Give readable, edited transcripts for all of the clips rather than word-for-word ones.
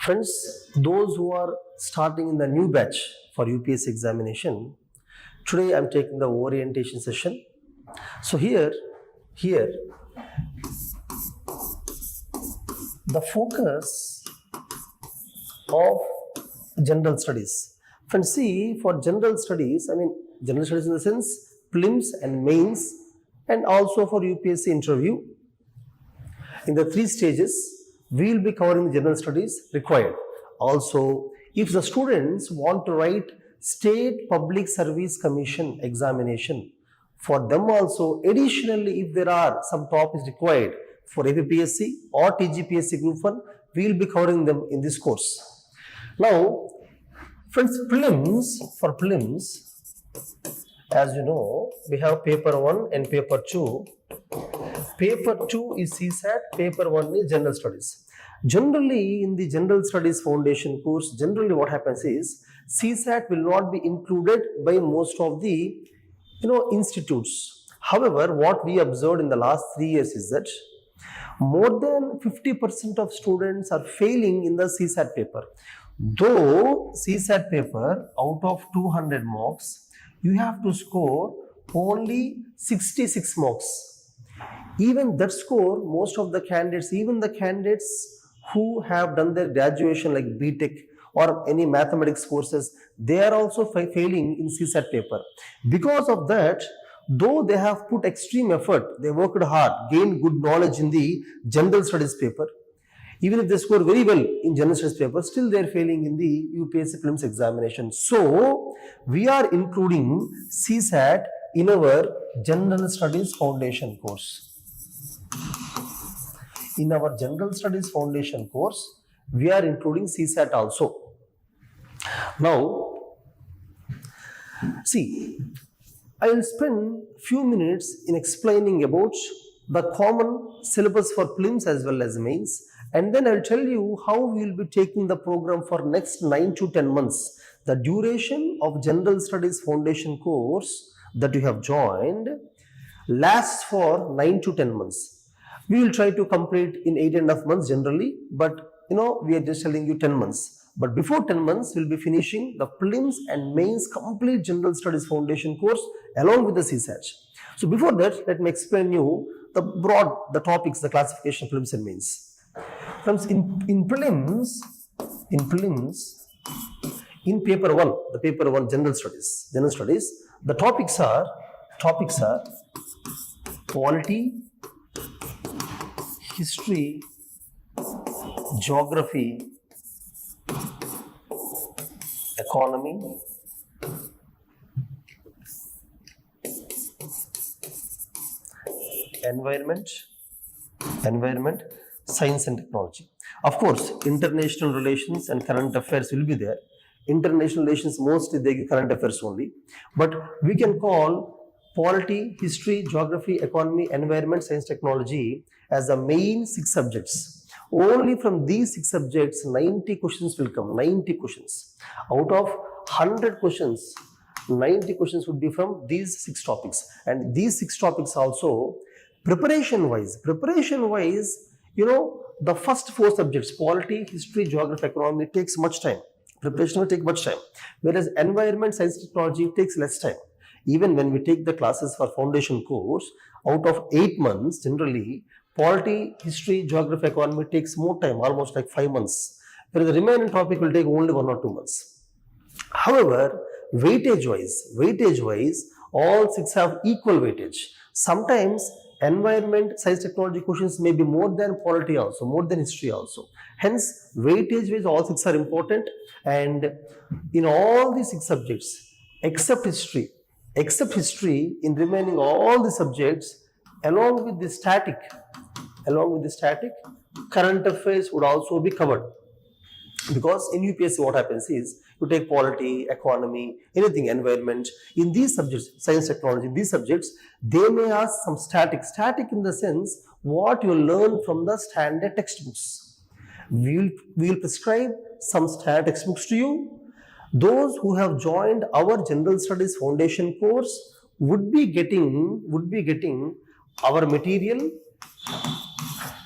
Friends, those who are starting in the new batch for UPSC examination, today I am taking the orientation session. So here, the focus of general studies. Friends, see, for general studies, general studies in the sense prelims and mains, and also for UPSC interview. In the 3 stages, we will be covering the general studies required. Also, if the students want to write State Public Service Commission examination, for them also, additionally, if there are some topics required for APPSC or TGPSC Group 1, we will be covering them in this course. Now, friends, for prelims, as you know, we have paper 1 and paper 2. Paper 2 is CSAT, paper 1 is general studies. Generally, in the general studies foundation course, generally what happens is CSAT will not be included by most of the institutes. However, what we observed in the last 3 years is that more than 50% of students are failing in the CSAT paper. Though CSAT paper, out of 200 marks, you have to score only 66 marks. Even that score, most of the candidates, even the candidates who have done their graduation like BTech or any mathematics courses, they are also failing in CSAT paper. Because of that, though they have put extreme effort, they worked hard, gained good knowledge in the general studies paper, even if they score very well in general studies paper, still they are failing in the UPSC prelims examination. So, we are including CSAT in our general studies foundation course. In our general studies foundation course, we are including CSAT also. Now, see, I will spend few minutes in explaining about the common syllabus for prelims as well as mains, and then I will tell you how we will be taking the program for next 9 to 10 months. The duration of general studies foundation course that you have joined lasts for 9 to 10 months. We will try to complete in 8.5 months generally, but we are just telling you 10 months. But before 10 months, we will be finishing the prelims and mains complete general studies foundation course along with the CSAT. So before that, let me explain you the topics, the classification of prelims and mains. Friends, in prelims, in paper 1, the paper 1 general studies, the topics are polity, history, geography, economy, environment, science and technology. Of course, international relations and current affairs will be there. International relations, mostly they give current affairs only. But we can call polity, history, geography, economy, environment, science, technology as the main 6 subjects. Only from these 6 subjects, 90 questions will come, 90 questions. Out of 100 questions, 90 questions would be from these 6 topics. And these 6 topics also, preparation-wise, the first 4 subjects, polity, history, geography, economy, takes much time. Preparation will take much time. Whereas environment, science, technology takes less time. Even when we take the classes for foundation course, out of 8 months, generally, polity, history, geography, economy takes more time, almost like 5 months. Whereas the remaining topic will take only 1 or 2 months. However, weightage-wise, all 6 have equal weightage. Sometimes, environment, science, technology questions may be more than polity also, more than history also. Hence, weightage-wise, all 6 are important. And in all these 6 subjects, except history, in remaining all the subjects, along with the static, current affairs would also be covered. Because in UPSC, what happens is, you take polity, economy, anything, environment, in these subjects, science, technology, these subjects, they may ask some static in the sense, what you learn from the standard textbooks. We will prescribe some standard textbooks to you. Those who have joined our general studies foundation course would be getting our material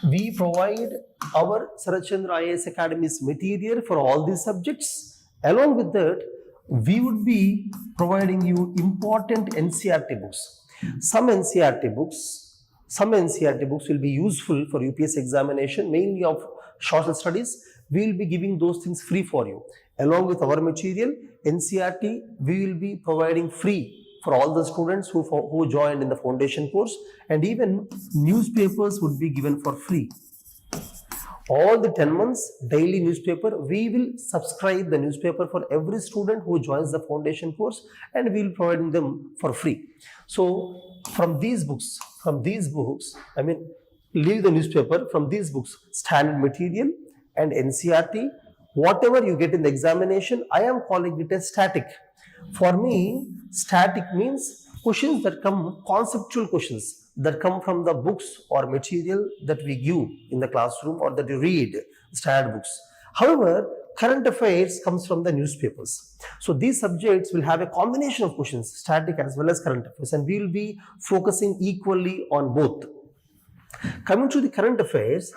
We provide our Sarat Chandra IAS Academy's material for all these subjects. Along with that, we would be providing you important NCERT books. Some NCERT books will be useful for UPSC examination, mainly of social studies. We will be giving those things free for you. Along with our material, NCERT, we will be providing free for all the students who joined in the foundation course, and even newspapers would be given for free. All the 10 months daily newspaper, we will subscribe the newspaper for every student who joins the foundation course, and we will provide them for free. So from these books, I mean, leave the newspaper. From these books, standard material and NCERT, whatever you get in the examination, I am calling it as static. For me, static means questions that come, conceptual questions that come from the books or material that we give in the classroom or that you read, standard books. However, current affairs comes from the newspapers. So these subjects will have a combination of questions, static as well as current affairs, and we will be focusing equally on both. Coming to the current affairs,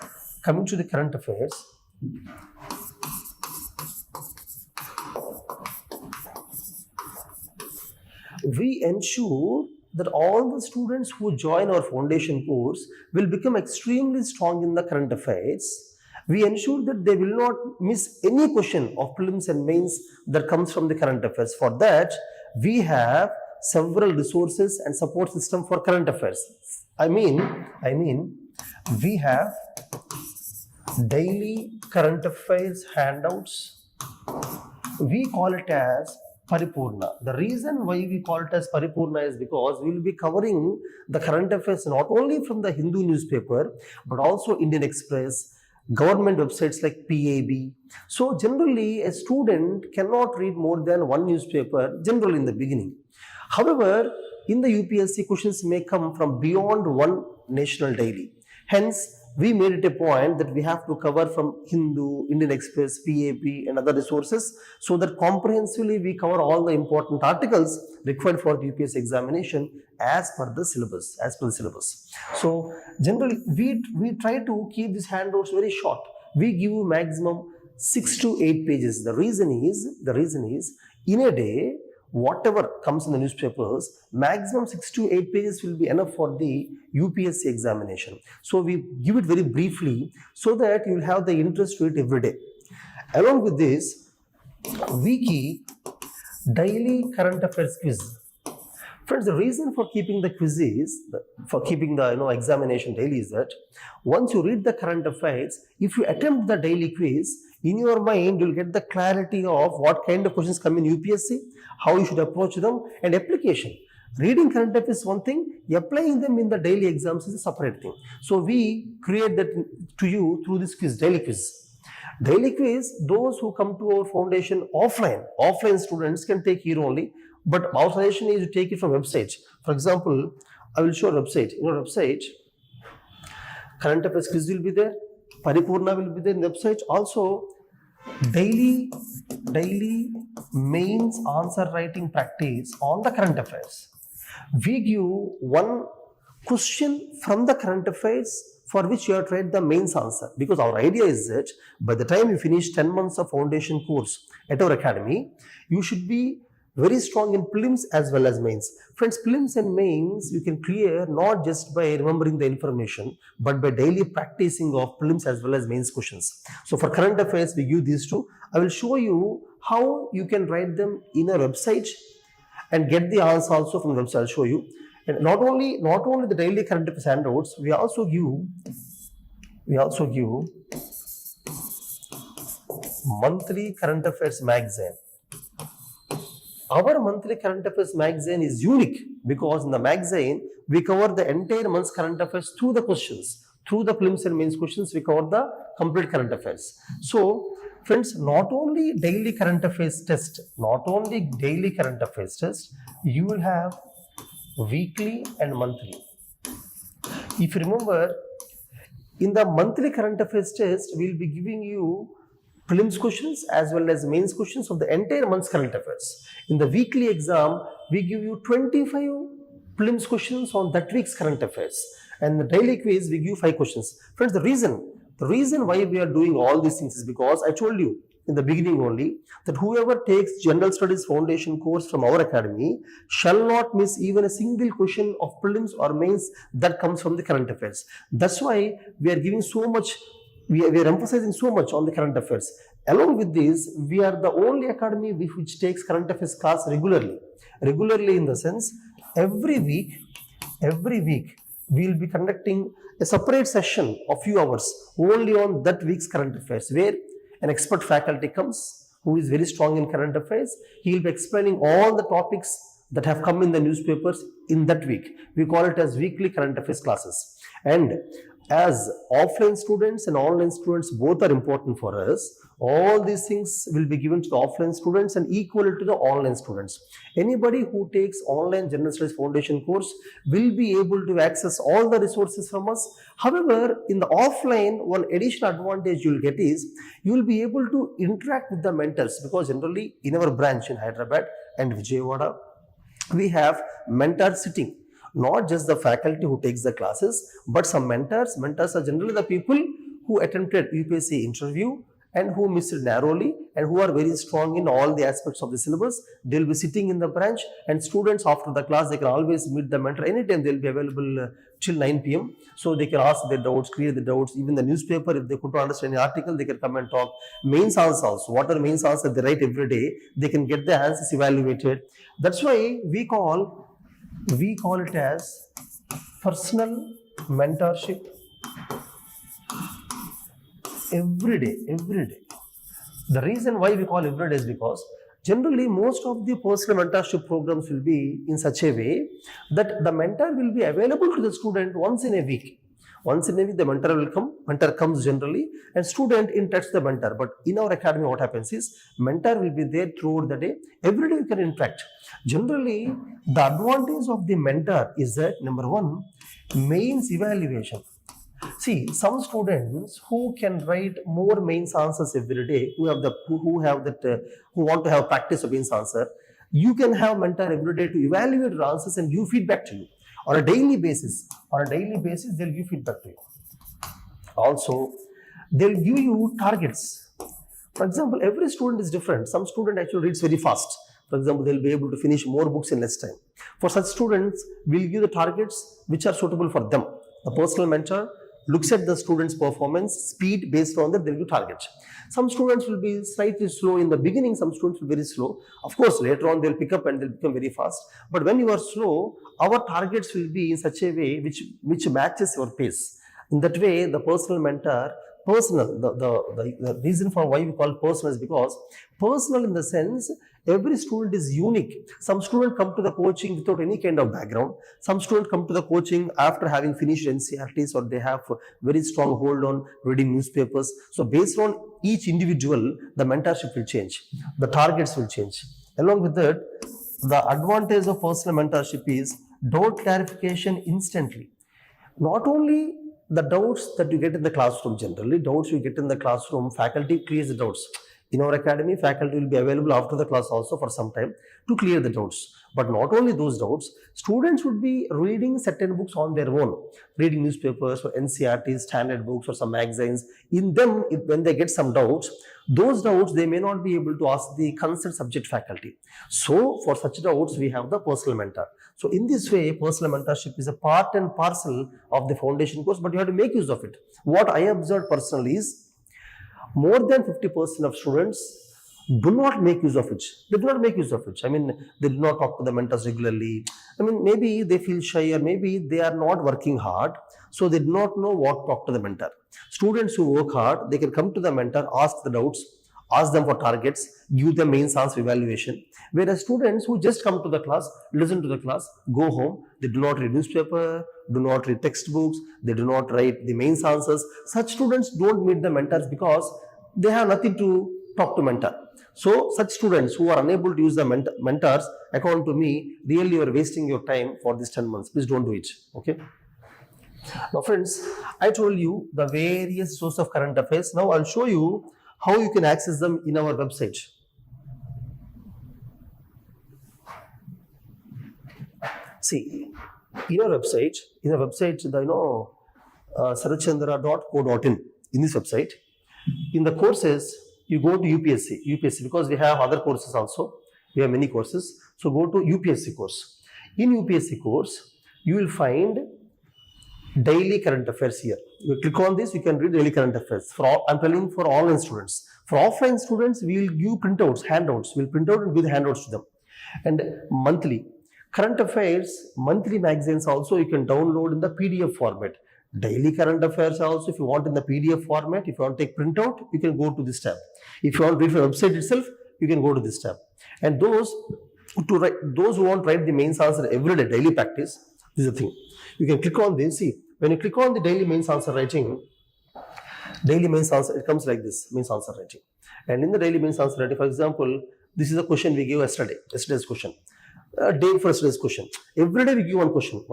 we ensure that all the students who join our foundation course will become extremely strong in the current affairs. We ensure that they will not miss any question of prelims and mains that comes from the current affairs. For that, we have several resources and support system for current affairs. I mean, we have daily current affairs handouts. We call it as Paripurna. The reason why we call it as Paripurna is because we will be covering the current affairs not only from the Hindu newspaper, but also Indian Express, government websites like PAB. So generally, a student cannot read more than one newspaper, generally in the beginning. However, in the UPSC, questions may come from beyond one national daily. Hence, we made it a point that we have to cover from Hindu, Indian Express, PAP and other resources, so that comprehensively we cover all the important articles required for the UPSC examination as per the syllabus. So generally we try to keep these handouts very short. We give you maximum 6 to 8 pages. The reason is in a day, whatever comes in the newspapers, maximum 6 to 8 pages will be enough for the UPSC examination. So we give it very briefly so that you will have the interest to it every day. Along with this, we keep daily current affairs quiz. Friends, the reason for keeping the quiz is, for keeping the examination daily is that once you read the current affairs, if you attempt the daily quiz, in your mind, you'll get the clarity of what kind of questions come in UPSC, how you should approach them, and application. Reading current affairs is one thing, applying them in the daily exams is a separate thing. So we create that to you through this quiz, daily quiz. Daily quiz, those who come to our foundation offline students can take here only, but our suggestion is to take it from website. For example, I will show a website. In our website, current affairs quiz will be there, Paripurna will be there in the website. Also, daily mains answer writing practice on the current affairs. We give one question from the current affairs for which you have to write the mains answer, because our idea is that by the time you finish 10 months of foundation course at our academy, you should be very strong in prelims as well as mains. Friends, prelims and mains you can clear not just by remembering the information, but by daily practicing of prelims as well as mains questions. So for current affairs, we give these two. I will show you how you can write them in a website and get the answer also from the website. I'll show you. And not only the daily current affairs handouts, we also give monthly current affairs magazine. Our monthly current affairs magazine is unique because in the magazine, we cover the entire month's current affairs through the questions. Through the prelims and mains questions, we cover the complete current affairs. So, friends, not only daily current affairs test, you will have weekly and monthly. If you remember, in the monthly current affairs test, we will be giving you prelims questions as well as mains questions of the entire month's current affairs. In the weekly exam, we give you 25 prelims questions on that week's current affairs And the daily quiz, we give 5 questions. Friends, the reason why we are doing all these things is because I told you in the beginning only that whoever takes General Studies Foundation course from our academy shall not miss even a single question of prelims or mains that comes from the current affairs. That's why we are giving so much, we are emphasizing so much on the current affairs. Along with this, we are the only academy which takes current affairs class regularly. Regularly in the sense, every week we will be conducting a separate session of few hours only on that week's current affairs, where an expert faculty comes who is very strong in current affairs. He will be explaining all the topics that have come in the newspapers in that week. We call it as weekly current affairs classes. And as offline students and online students both are important for us, all these things will be given to the offline students and equal to the online students. Anybody who takes online General Studies Foundation course will be able to access all the resources from us. However, in the offline, one additional advantage you will get is you will be able to interact with the mentors, because generally in our branch in Hyderabad and Vijayawada, we have mentors sitting. Not just the faculty who takes the classes, but some mentors. Mentors are generally the people who attempted UPSC interview and who missed it narrowly and who are very strong in all the aspects of the syllabus. They'll be sitting in the branch, and students after the class, they can always meet the mentor anytime. They'll be available till 9 p.m. So they can ask their doubts, clear the doubts. Even the newspaper, if they could not understand any article, they can come and talk. Mains answers also, what are mains answers they write every day, they can get the answers evaluated. That's why we call it as personal mentorship every day. The reason why we call every day is because generally most of the personal mentorship programs will be in such a way that the mentor will be available to the student once in a week. Once in a week, the mentor will come. Mentor comes generally, and student in touch the mentor. But in our academy, what happens is mentor will be there throughout the day. Every day you can interact. Generally, the advantage of the mentor is that number one, mains evaluation. See, some students who can write more mains answers every day, who want to have practice of mains answer, you can have mentor every day to evaluate your answers and give feedback to you. On a daily basis, they'll give feedback to you. Also, they'll give you targets. For example, every student is different. Some student actually reads very fast. For example, they'll be able to finish more books in less time. For such students, we'll give the targets which are suitable for them. The personal mentor looks at the student's performance, speed, based on that they'll give targets. Some students will be slightly slow in the beginning, some students will be very slow. Of course, later on they'll pick up and they'll become very fast. But when you are slow, our targets will be in such a way which matches your pace. In that way, the personal mentor, the reason for why we call personal is because personal in the sense, every student is unique. Some students come to the coaching without any kind of background. Some students come to the coaching after having finished NCRTs, or they have very strong hold on reading newspapers. So based on each individual, the mentorship will change. The targets will change. Along with that, the advantage of personal mentorship is doubt clarification instantly. Not only the doubts that you get in the classroom, generally doubts you get in the classroom, faculty clears the doubts. In our academy, faculty will be available after the class also for some time to clear the doubts. But not only those doubts, students would be reading certain books on their own, reading newspapers or NCRTs, standard books or some magazines. In them, when they get some doubts, those doubts they may not be able to ask the concerned subject faculty. So for such doubts, we have the personal mentor. So in this way, personal mentorship is a part and parcel of the foundation course, but you have to make use of it. What I observed personally is, more than 50% of students do not make use of it. They do not make use of it. I mean, they do not talk to the mentors regularly. I mean, maybe they feel shy, or maybe they are not working hard, so they do not know what to talk to the mentor. Students who work hard, they can come to the mentor, ask the doubts, ask them for targets, give them mains answer evaluation. Whereas students who just come to the class, listen to the class, go home, they do not read newspaper, do not read textbooks, they do not write the mains answers. Such students don't meet the mentors because they have nothing to talk to mentor. So such students who are unable to use the mentors, according to me, really you are wasting your time for these 10 months. Please don't do it. Okay. Now friends, I told you the various sources of current affairs. Now I'll show you how you can access them in our website. See, In our website, saratchandra.co.in, in this website, in the courses, you go to UPSC because we have other courses also. We have many courses. So go to UPSC course. In UPSC course, you will find daily current affairs here. You click on this, you can read daily current affairs. I'm telling for online students. For offline students, we will give printouts, handouts. We'll print out and give the handouts to them. And monthly current affairs, monthly magazines also you can download in the PDF format. Daily current affairs also, if you want in the PDF format, if you want to take printout, you can go to this tab. If you want to read from the website itself, you can go to this tab. And those who want to write the mains answer every day, daily practice, this is the thing. You can click on this. See, when you click on the daily mains answer writing, daily mains answer, it comes like this, mains answer writing. And in the daily mains answer writing, for example, this is a question we gave yesterday's question. Day for yesterday's question. Every day we give one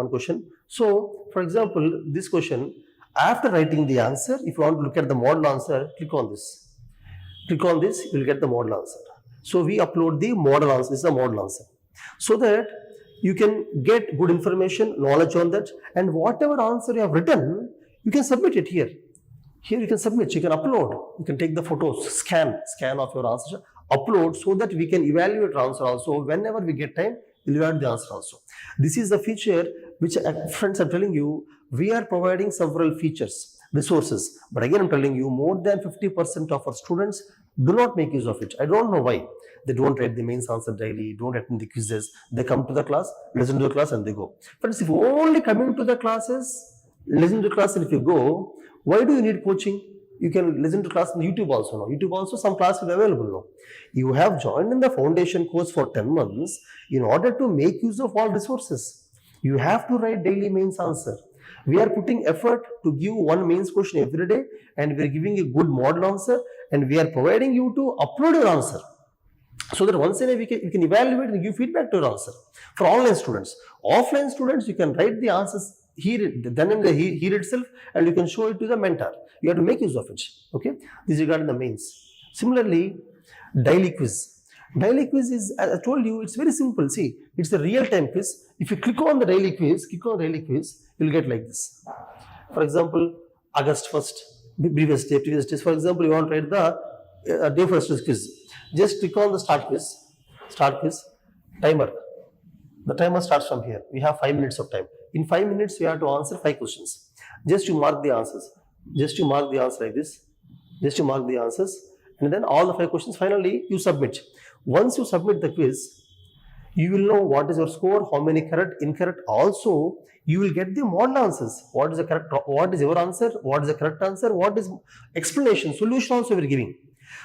question. So, for example, this question, after writing the answer, if you want to look at the model answer, click on this. Click on this, you will get the model answer. So, we upload the model answer. This is the model answer. So that you can get good information, knowledge on that, and whatever answer you have written, you can submit it here. Here you can submit, you can upload, you can take the photos, scan of your answer, upload, so that we can evaluate your answer also. Whenever we get time, we'll evaluate the answer also. This is the feature which, friends, I'm telling you, we are providing several features, resources. But again, I'm telling you, more than 50% of our students do not make use of it. I don't know why. They don't write the mains answer daily, don't attend the quizzes. They come to the class, listen to the class, and they go. Friends, if you only coming to the classes, listen to the class, and if you go, why do you need coaching? You can listen to class on YouTube also now. YouTube also, some class will be available now. You have joined in the foundation course for 10 months in order to make use of all resources. You have to write daily mains answer. We are putting effort to give one mains question every day, and we are giving a good model answer, and we are providing you to upload your answer. So that once in a week you can evaluate and give feedback to your answer. For online students, offline students, you can write the answers here itself, and you can show it to the mentor. You have to make use of it. Okay, this is regarding the mains. Similarly, daily quiz. Daily quiz is, as I told you, it's very simple. See, it's a real-time quiz. If you click on the daily quiz, you'll get like this. For example, August 1st, previous day. For example, you want to write the day first quiz. Just click on the start quiz, timer. The timer starts from here. We have 5 minutes of time. In 5 minutes, you have to answer 5 questions. Just to mark the answers. Just to mark the answer like this. Just to mark the answers. And then all the 5 questions, finally, you submit. Once you submit the quiz, you will know what is your score, how many correct, incorrect. Also, you will get the model answers. What is the correct, what is your answer, what is the correct answer, what is explanation, solution also we are giving.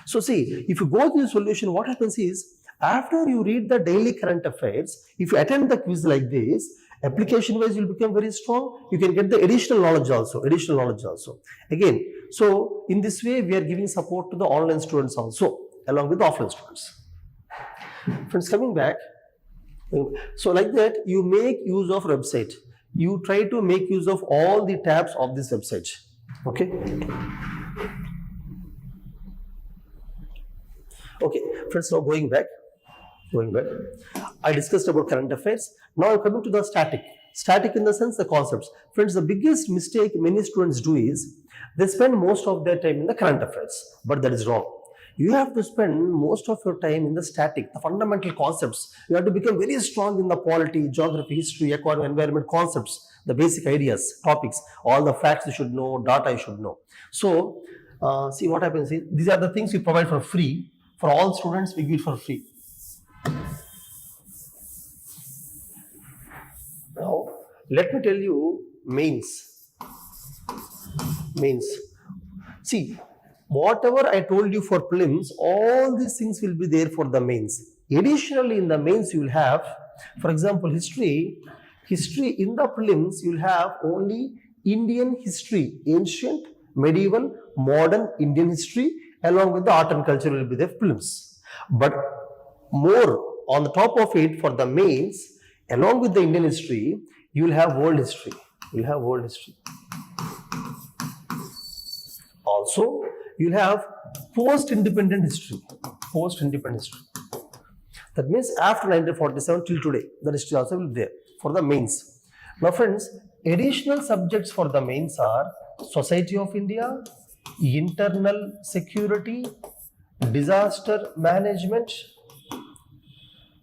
So see, if you go to the solution, what happens is, after you read the daily current affairs, if you attend the quiz like this, application wise you'll become very strong. You can get the additional knowledge also. Again, so in this way we are giving support to the online students also, along with the offline students. Friends, coming back, so like that you make use of website. You try to make use of all the tabs of this website. Okay. Okay, friends, now going back, I discussed about current affairs. Now I'm coming to the static in the sense the concepts. Friends, the biggest mistake many students do is they spend most of their time in the current affairs, but that is wrong. You have to spend most of your time in the static, the fundamental concepts. You have to become very strong in the polity, geography, history, economy, environment concepts, the basic ideas, topics, all the facts you should know, data you should know. So, see what happens is, these are the things we provide for free. For all students, we give it for free. Now, let me tell you mains. See, whatever I told you for prelims, all these things will be there for the mains. Additionally, in the mains, you will have, for example, history. In the prelims, you will have only Indian history, ancient, medieval, modern Indian history, along with the art and culture will be the prelims. But more on the top of it for the mains, along with the Indian history, you will have world history. Also, you will have post-independent history. That means after 1947 till today, the history also will be there for the mains. Now friends, additional subjects for the mains are Society of India, Internal Security, Disaster Management,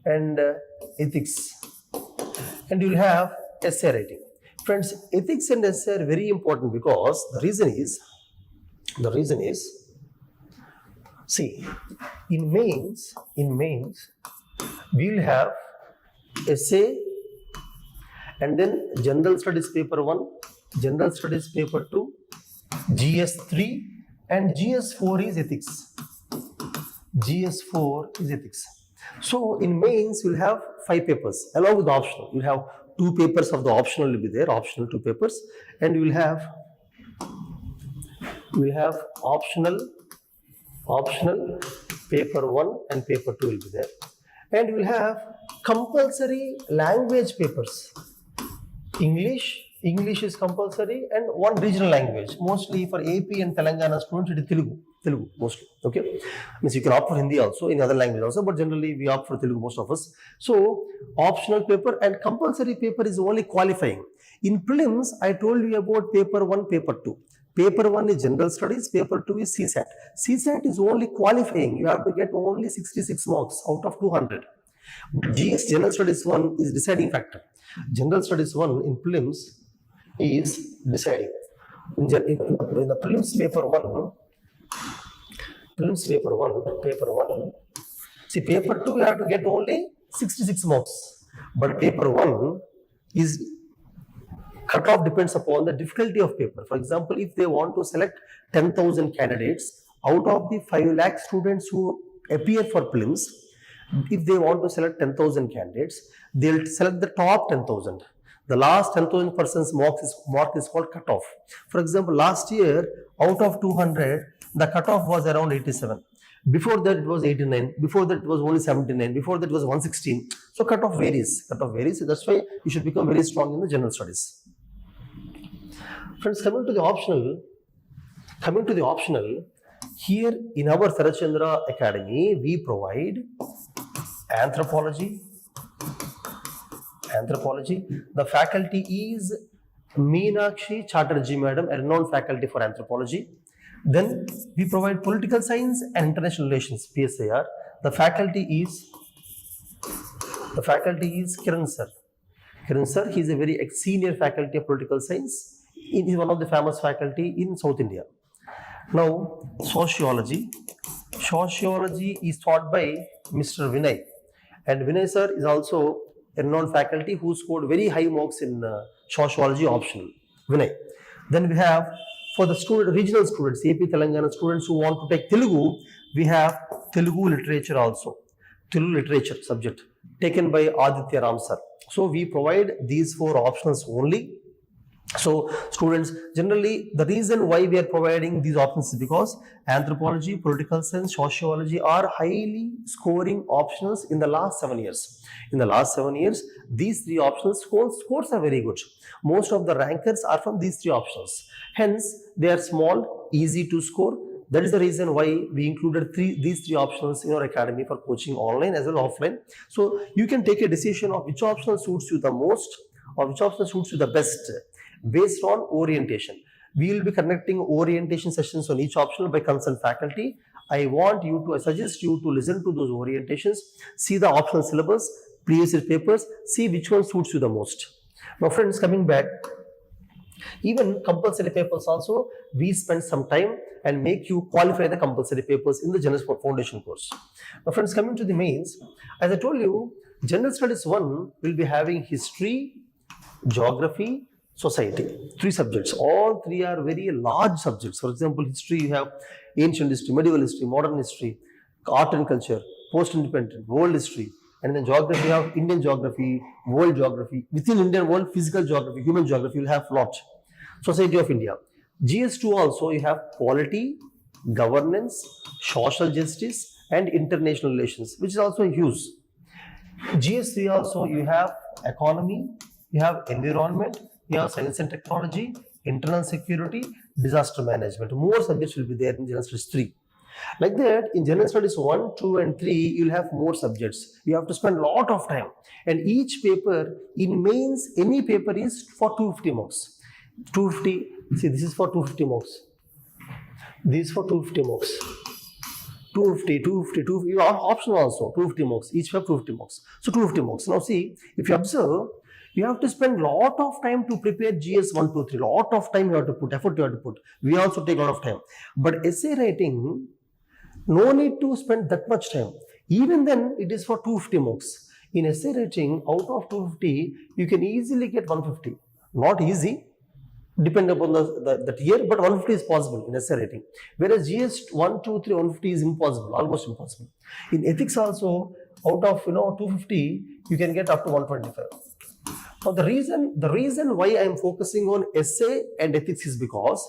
and Ethics. And you will have essay writing. Friends, ethics and essay are very important because the reason is, see, in mains, we will have essay and then general studies paper 1, general studies paper 2, GS 3 and GS 4 is ethics. GS 4 is ethics. So in mains you will have 5 papers along with the optional. You will have 2 papers of the optional will be there, optional 2 papers, and you will have optional paper 1 and paper 2 will be there, and you will have compulsory language papers. English is compulsory, and 1 regional language. Mostly for AP and Telangana students, it is Telugu mostly. Okay, means you can opt for Hindi also in other language also, but generally we opt for Telugu most of us. So optional paper and compulsory paper is only qualifying. In prelims, I told you about paper 1, paper 2. Paper 1 is general studies, paper 2 is CSAT. CSAT is only qualifying. You have to get only 66 marks out of 200. GS general studies 1 is deciding factor. General studies 1 in prelims is deciding. In the prelims paper 1, see, paper 2 you have to get only 66 marks, but paper 1 is cutoff depends upon the difficulty of paper. For example, if they want to select 10,000 candidates out of the 5 lakh students who appear for prelims, if they want to select 10,000 candidates, they'll select the top 10,000. The last 10,000 persons mark is called cutoff. For example, last year out of 200, the cutoff was around 87. Before that it was 89. Before that it was only 79. Before that it was 116. So cutoff varies. So that's why you should become very strong in the general studies. Friends, coming to the optional, here in our Sarat Chandra Academy, we provide anthropology. The faculty is Meenakshi Chatterjee Madam, a renowned faculty for anthropology. Then we provide political science and international relations, PSAR. The faculty is Kiran sir. He is a very senior faculty of political science. He is one of the famous faculty in South India. Now, sociology is taught by Mr. Vinay, and Vinay sir is also a renowned faculty who scored very high marks in sociology optional. Vinay. Then we have for the regional students, AP Telangana students who want to take Telugu, we have Telugu literature also. Telugu literature subject taken by Aditya Ram sir. So we provide these 4 options only. So students, generally the reason why we are providing these options is because anthropology, political science, sociology are highly scoring optionals in the last 7 years. In the last 7 years, these 3 optional scores are very good. Most of the rankers are from these 3 options. Hence, they are small, easy to score. That is the reason why we included these 3 options in our academy for coaching online as well as offline. So you can take a decision of which option suits you the most or which option suits you the best based on orientation. We will be conducting orientation sessions on each optional by concerned faculty. I suggest you to listen to those orientations, see the optional syllabus, previous year papers, see which one suits you the most. Now friends, coming back, even compulsory papers also, we spend some time and make you qualify the compulsory papers in the General Foundation course. Now friends, coming to the mains, as I told you, General Studies 1 will be having history, geography, society, 3 subjects. All 3 are very large subjects. For example, history, you have ancient history, medieval history, modern history, art and culture, post-independent, world history, and then geography, you have Indian geography, world geography. Within Indian world, physical geography, human geography, you will have lot. Society of India. GS2 also, you have polity, governance, social justice, and international relations, which is also huge. GS3 also, you have economy, you have environment, you have science and technology, internal security, disaster management. More subjects will be there in General Studies 3. Like that, in general studies 1, 2 and 3, you'll have more subjects. You have to spend a lot of time. And each paper, in mains, any paper is for 250 marks. 250, see this is for 250 marks. This is for 250 marks. 250, 250, 250, optional also, 250 marks. Each have 250 marks. So 250 marks. Now see, if you observe, you have to spend lot of time to prepare GS 1, 2, 3. Lot of time you have to put, effort you have to put. We also take a lot of time. But essay writing, no need to spend that much time. Even then, it is for 250 marks. In essay writing, out of 250, you can easily get 150. Not easy, depending upon that year, but 150 is possible in essay writing. Whereas GS 1, 2, 3, 150 is impossible, almost impossible. In ethics also, out of 250, you can get up to 125. Now the reason why I am focusing on essay and ethics is because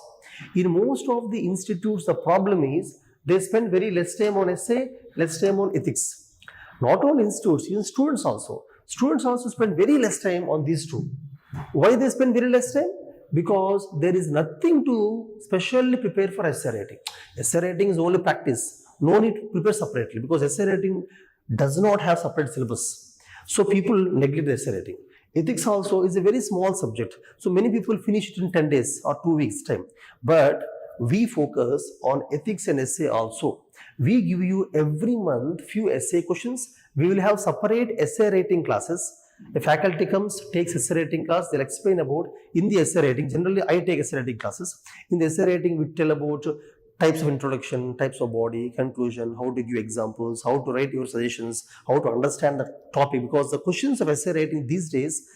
in most of the institutes, the problem is they spend very less time on essay, less time on ethics. Not all institutes, even students also. Students also spend very less time on these two. Why they spend very less time? Because there is nothing to specially prepare for essay writing. Essay writing is only practice. No need to prepare separately because essay writing does not have separate syllabus. So people neglect the essay writing. Ethics also is a very small subject. So many people finish it in 10 days or 2 weeks time. But we focus on ethics and essay also. We give you every month few essay questions. We will have separate essay writing classes. A faculty comes, takes essay writing class, they'll explain about in the essay writing. Generally, I take essay writing classes. In the essay writing, we tell about types of introduction, types of body, conclusion, how to give examples, how to write your suggestions, how to understand the topic, because the questions of essay writing these days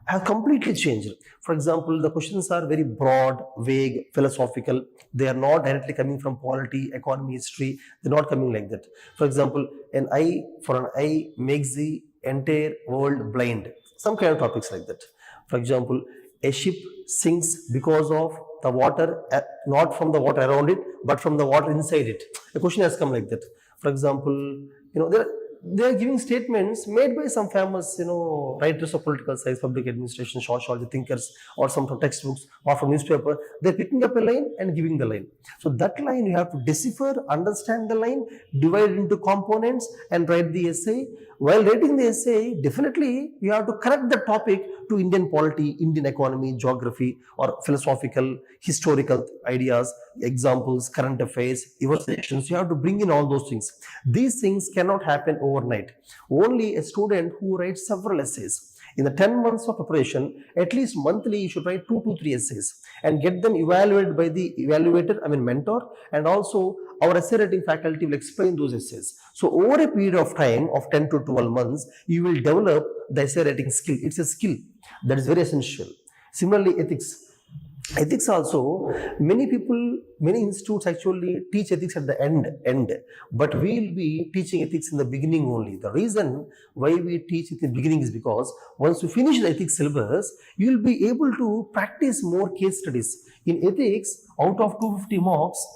have completely changed. For example, the questions are very broad, vague, philosophical. They are not directly coming from polity, economy, history. They're not coming like that. For example, an eye makes the entire world blind. Some kind of topics like that. For example, a ship sinks because of the water, not from the water around it, but from the water inside it. A question has come like that. For example, they are giving statements made by some famous, writers of political science, public administration, sociology thinkers, or some from textbooks or from newspaper. They're picking up a line and giving the line. So that line you have to decipher, understand the line, divide it into components, and write the essay. While writing the essay, definitely you have to correct the topic to Indian polity, Indian economy, geography, or philosophical, historical ideas, examples, current affairs, evaluations. You have to bring in all those things. These things cannot happen overnight. Only a student who writes several essays. In the 10 months of preparation, at least monthly, you should write 2 to 3 essays and get them evaluated by the mentor, and also our essay writing faculty will explain those essays. So over a period of time of 10 to 12 months, you will develop the essay writing skill. It's a skill that is very essential. Similarly, ethics. Ethics also, many institutes actually teach ethics at the end, but we will be teaching ethics in the beginning only. The reason why we teach it in the beginning is because once you finish the ethics syllabus, you will be able to practice more case studies. In ethics, out of 250 marks,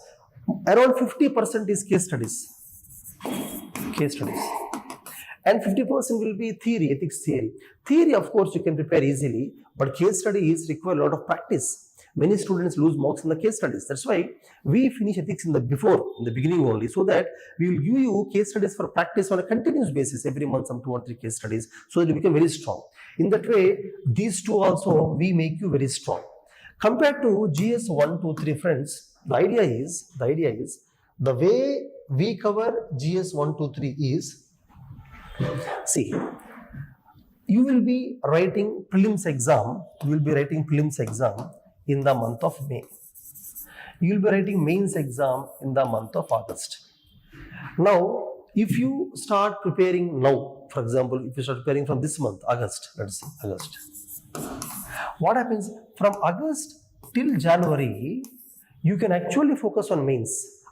around 50% is case studies. And 50% will be theory, ethics theory. Theory, of course, you can prepare easily, but case studies require a lot of practice. Many students lose marks in the case studies. That's why we finish ethics in the beginning only, so that we will give you case studies for practice on a continuous basis every month, some 2 or 3 case studies, so that you become very strong. In that way, these two also we make you very strong. Compared to GS 1, 2, 3, friends, the idea is the way we cover GS 1, 2, 3 is, see, you will be writing prelims exam. In the month of May. You will be writing mains exam in the month of August. Now, if you start preparing now, for example, if you start preparing from this month, August, let's say August. What happens from August till January, you can actually focus on mains.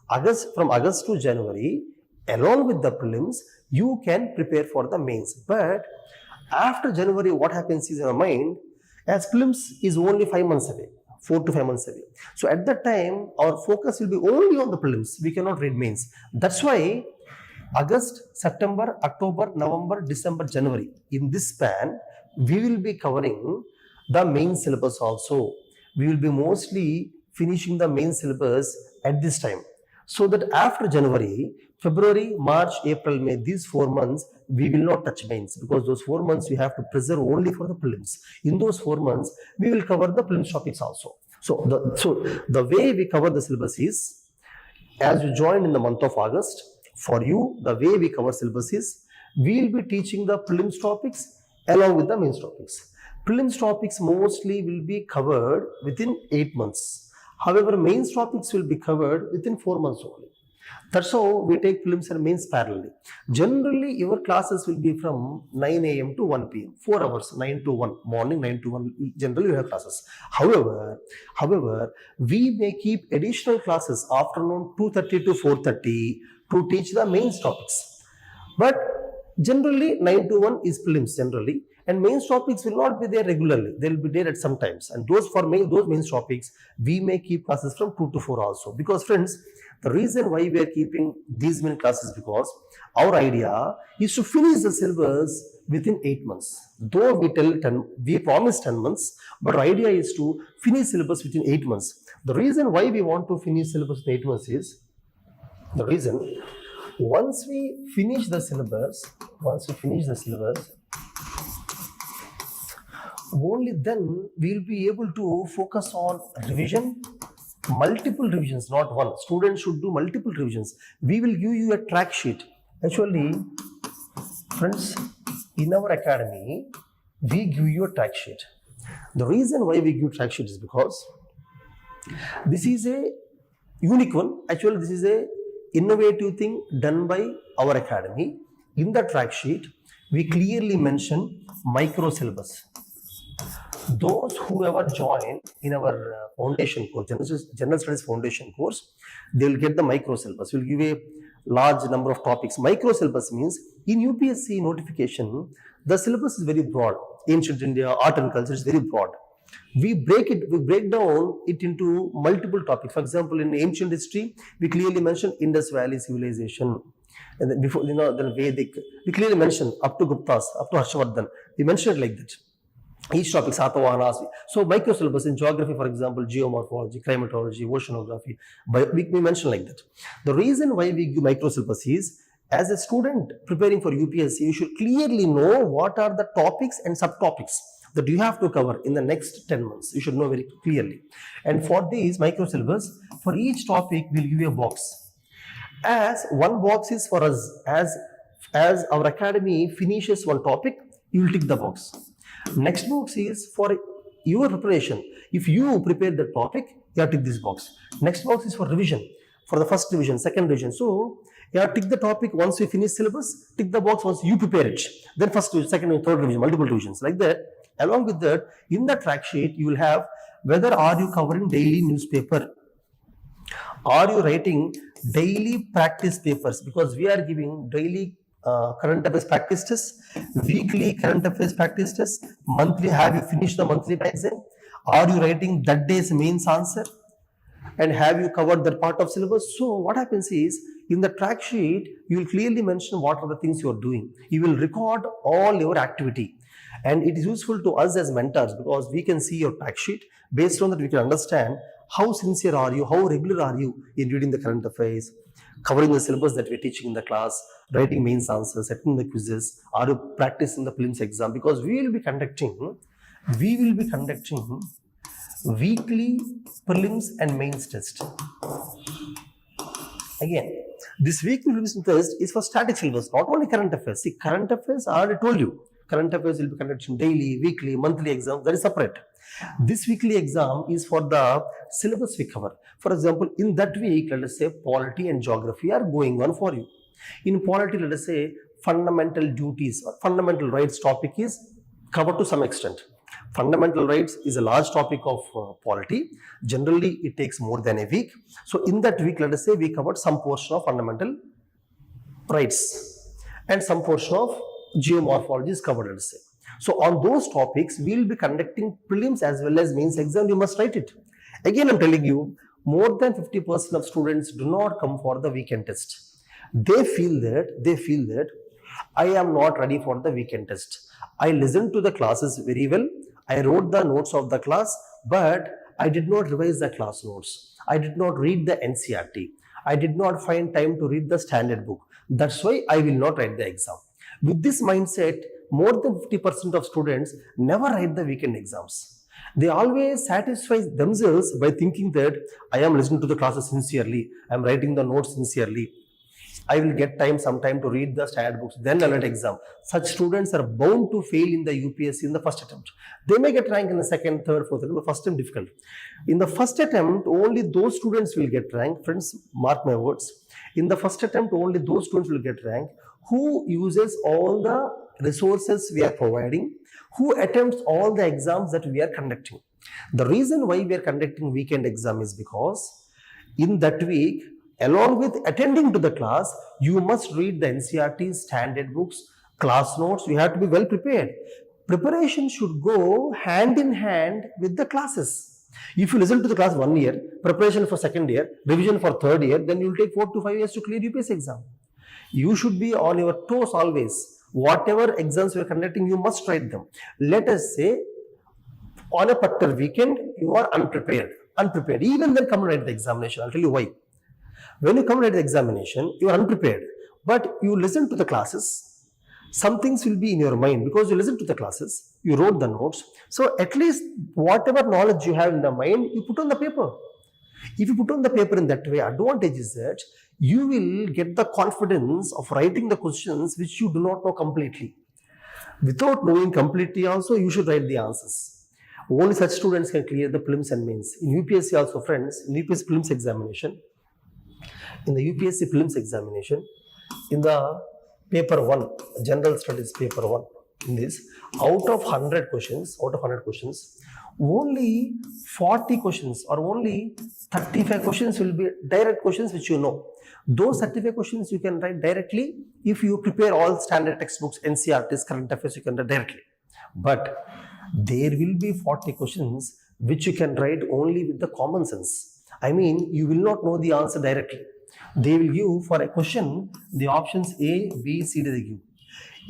From August to January, along with the prelims, you can prepare for the mains. But after January, what happens is in your mind, as prelims is only 5 months away. 4 to 5 months away. So at that time, our focus will be only on the prelims. We cannot read mains. That's why August, September, October, November, December, January. In this span, we will be covering the main syllabus also. We will be mostly finishing the main syllabus at this time. So that after January, February, March, April, May, these 4 months, we will not touch mains, because those 4 months we have to preserve only for the prelims. In those 4 months, we will cover the prelims topics also. So the way we cover the syllabus is, as you join in the month of August, for you, the way we cover syllabus is, we will be teaching the prelims topics along with the mains topics. Prelims topics mostly will be covered within 8 months. However, mains topics will be covered within 4 months only. That's how we take prelims and mains parallelly. Generally, your classes will be from 9 a.m. to 1 p.m. 4 hours, 9 to 1, morning 9 to 1, generally you have classes. However, we may keep additional classes afternoon 2:30 to 4:30 to teach the mains topics. But generally 9 to 1 is prelims generally, and mains topics will not be there regularly. They will be there at some times. And those mains topics, we may keep classes from 2 to 4 also. Because friends, the reason why we are keeping these many classes, because our idea is to finish the syllabus within 8 months. Though we promise 10 months, but our idea is to finish syllabus within 8 months. The reason why we want to finish syllabus within 8 months is, once we finish the syllabus, only then we will be able to focus on revision, multiple revisions, not one. Students should do multiple revisions. We will give you a track sheet. Actually, friends, in our academy, we give you a track sheet. The reason why we give track sheet is because this is a unique one. Actually, this is a innovative thing done by our academy. In the track sheet, we clearly mention micro syllabus. Those who ever join in our foundation course, General Studies Foundation course, they will get the micro syllabus. We will give a large number of topics. Micro syllabus means, in UPSC notification, the syllabus is very broad. Ancient India, art and culture is very broad. We break down it into multiple topics. For example, in ancient history, we clearly mention Indus Valley civilization. And then before, then Vedic, we clearly mention up to Guptas, up to Harshavardhan. We mention it like that. Each topic, Satavahanas. So micro syllabus in geography, for example, geomorphology, climatology, oceanography, we mention like that. The reason why we give micro syllabus is, as a student preparing for UPSC, you should clearly know what are the topics and subtopics that you have to cover in the next 10 months. You should know very clearly. And for these micro syllabus, for each topic, we'll give you a box. As one box is for us, as our academy finishes one topic, you will tick the box. Next box is for your preparation. If you prepare the topic, you have to tick this box. Next box is for revision, for the first revision, second revision. So you have to tick the topic once you finish syllabus, tick the box once you prepare it. Then first, second, third revision, multiple revisions like that. Along with that, in the track sheet, you will have whether are you covering daily newspaper, are you writing daily practice papers, because we are giving daily current affairs practice tests, weekly current affairs practice tests, monthly, have you finished the monthly exam, are you writing that day's mains answer, and have you covered that part of syllabus. So what happens is, in the track sheet, you will clearly mention what are the things you are doing. You will record all your activity, and it is useful to us as mentors, because we can see your track sheet. Based on that, we can understand how sincere are you, how regular are you in reading the current affairs, covering the syllabus that we're teaching in the class, writing mains answers, attending the quizzes, are you practicing the prelims exam, because we will be conducting weekly prelims and mains test. Again, this weekly prelims and test is for static syllabus, not only current affairs. See, current affairs, I already told you, current affairs will be conducted daily, weekly, monthly exams, that is separate. This weekly exam is for the syllabus we cover. For example, in that week, let us say polity and geography are going on for you. In polity, let us say fundamental duties or fundamental rights topic is covered to some extent. Fundamental rights is a large topic of polity. Generally, it takes more than a week. So in that week, let us say we covered some portion of fundamental rights and some portion of geomorphology is covered, let us say. So on those topics, we will be conducting prelims as well as mains exam. You must write it. Again, I'm telling you, more than 50% of students do not come for the weekend test. They feel that I am not ready for the weekend test. I listened to the classes very well. I wrote the notes of the class, but I did not revise the class notes. I did not read the NCERT. I did not find time to read the standard book. That's why I will not write the exam. With this mindset, more than 50% of students never write the weekend exams. They always satisfy themselves by thinking that I am listening to the classes sincerely, I am writing the notes sincerely, I will get some time to read the standard books, then I'll write exam. Such students are bound to fail in the UPSC in the first attempt. They may get rank in the second, third, fourth, but first attempt difficult. In the first attempt, only those students will get rank. Friends, mark my words. In the first attempt, only those students will get rank who uses all the resources we are providing, who attempts all the exams that we are conducting. The reason why we are conducting weekend exam is because in that week, along with attending to the class, you must read the NCERT standard books, class notes. You have to be well prepared. Preparation should go hand in hand with the classes. If you listen to the class 1 year, preparation for second year, revision for third year, then you will take 4 to 5 years to clear UPSC exam. You should be on your toes always. Whatever exams you are conducting, you must write them. Let us say, on a particular weekend, you are unprepared. Even then come and write the examination. I'll tell you why. When you come and write the examination, you are unprepared. But you listen to the classes, some things will be in your mind because you listen to the classes, you wrote the notes. So at least whatever knowledge you have in the mind, you put on the paper. If you put on the paper in that way, advantage is that you will get the confidence of writing the questions which you do not know completely. Without knowing completely also, you should write the answers. Only such students can clear the prelims and mains. In UPSC also, friends, in UPSC prelims examination, in the paper 1, general studies paper 1, in this, out of 100 questions, only 40 questions or only 35 questions will be direct questions which you know. Those 35 questions you can write directly if you prepare all standard textbooks, NCERTs, current affairs, you can write directly. But there will be 40 questions which you can write only with the common sense. I mean, you will not know the answer directly. They will give for a question the options A, B, C they give.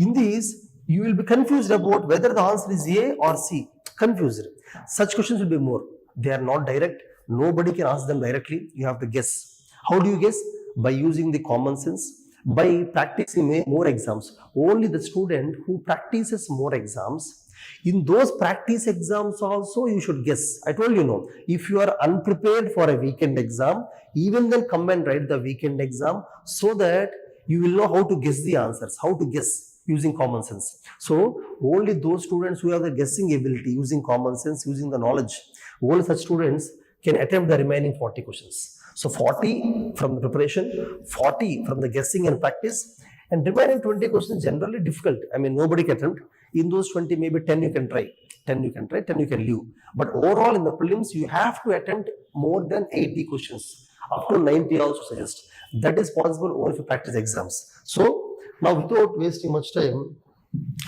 In these, you will be confused about whether the answer is A or C. Confused. Such questions will be more. They are not direct. Nobody can ask them directly. You have to guess. How do you guess? By using the common sense, by practicing more exams. Only the student who practices more exams, in those practice exams also you should guess. I told you no. If you are unprepared for a weekend exam, even then come and write the weekend exam so that you will know how to guess the answers, how to guess using common sense. So only those students who have the guessing ability, using common sense, using the knowledge, only such students can attempt the remaining 40 questions. So 40 from the preparation, 40 from the guessing and practice, and remaining 20 questions generally difficult. I mean, nobody can attempt. In those 20, maybe 10 you can try, 10 you can leave. But overall in the prelims, you have to attempt more than 80 questions. Up to 90 I also suggest. That is possible only if you practice exams. So now without wasting much time,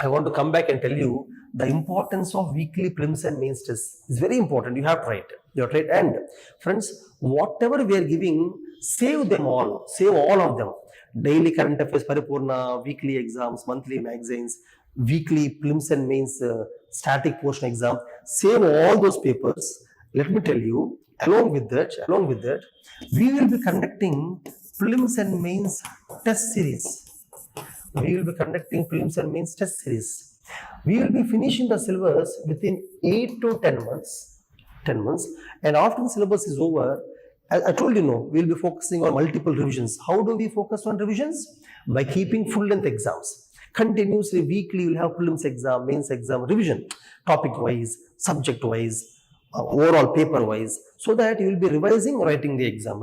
I want to come back and tell you the importance of weekly prelims and mains tests is very important. You have to write. You have to write. And friends, whatever we are giving, save them all. Save all of them. Daily current affairs, Paripurna, weekly exams, monthly magazines, weekly prelims and mains static portion exam. Save all those papers. Let me tell you, along with that, we will be conducting prelims and mains test series. We will be finishing the syllabus within 8 to 10 months. And after the syllabus is over, I told you no, we'll be focusing on multiple revisions. How do we focus on revisions? By keeping full-length exams. Continuously, weekly, you'll have prelims exam, mains exam, revision, topic-wise, subject-wise, overall paper-wise, so that you will be revising, writing the exam.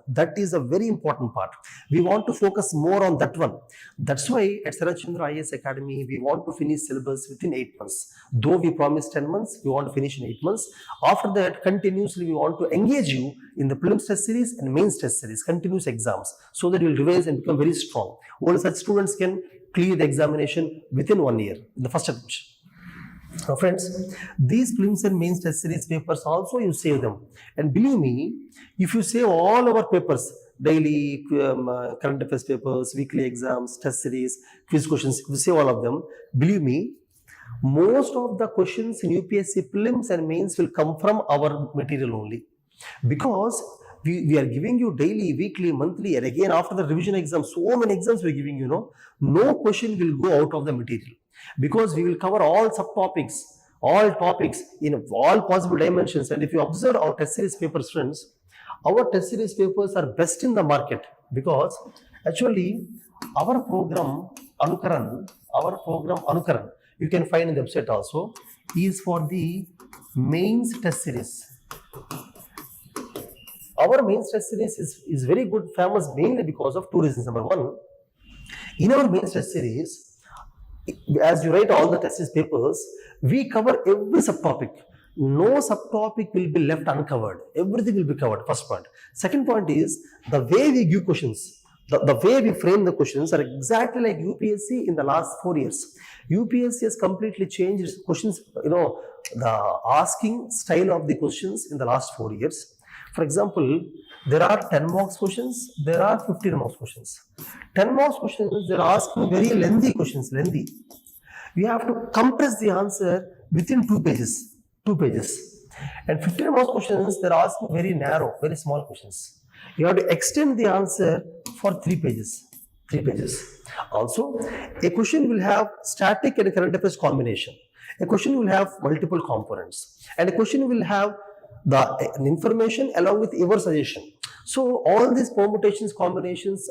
That is a very important part. We want to focus more on that one. That's why at Sarat Chandra IAS Academy, we want to finish syllabus within 8 months. Though we promised 10 months, we want to finish in 8 months. After that, continuously, we want to engage you in the prelims test series and mains test series, continuous exams, so that you will revise and become very strong. Only such students can clear the examination within 1 year in the first attempt. Now friends, these prelims and mains test series papers also you save them. And believe me, if you save all our papers, daily current affairs papers, weekly exams, test series, quiz questions, if you save all of them, believe me, most of the questions in UPSC prelims and mains will come from our material only. Because We are giving you daily, weekly, monthly, and again after the revision exam, so many exams we're giving you, no question will go out of the material, because we will cover all subtopics, all topics in all possible dimensions. And if you observe our test series papers, friends, our test series papers are best in the market, because actually our program Anukaran, you can find in the website also, is for the mains test series. Our mains test series is very good, famous mainly because of two reasons. Number one, in our mains test series, as you write all the test series papers, we cover every subtopic. No subtopic will be left uncovered. Everything will be covered, first point. Second point is, the way we give questions, the way we frame the questions are exactly like UPSC in the last 4 years. UPSC has completely changed its questions, the asking style of the questions in the last 4 years. For example, there are 10 marks questions, there are 15 marks questions. 10 marks questions, they are asking very lengthy questions, lengthy. You have to compress the answer within 2 pages. And 15 marks questions, they are asking very narrow, very small questions. You have to extend the answer for 3 pages. Also, a question will have static and current affairs combination. A question will have multiple components. And a question will have the information along with your suggestion. So all these permutations, combinations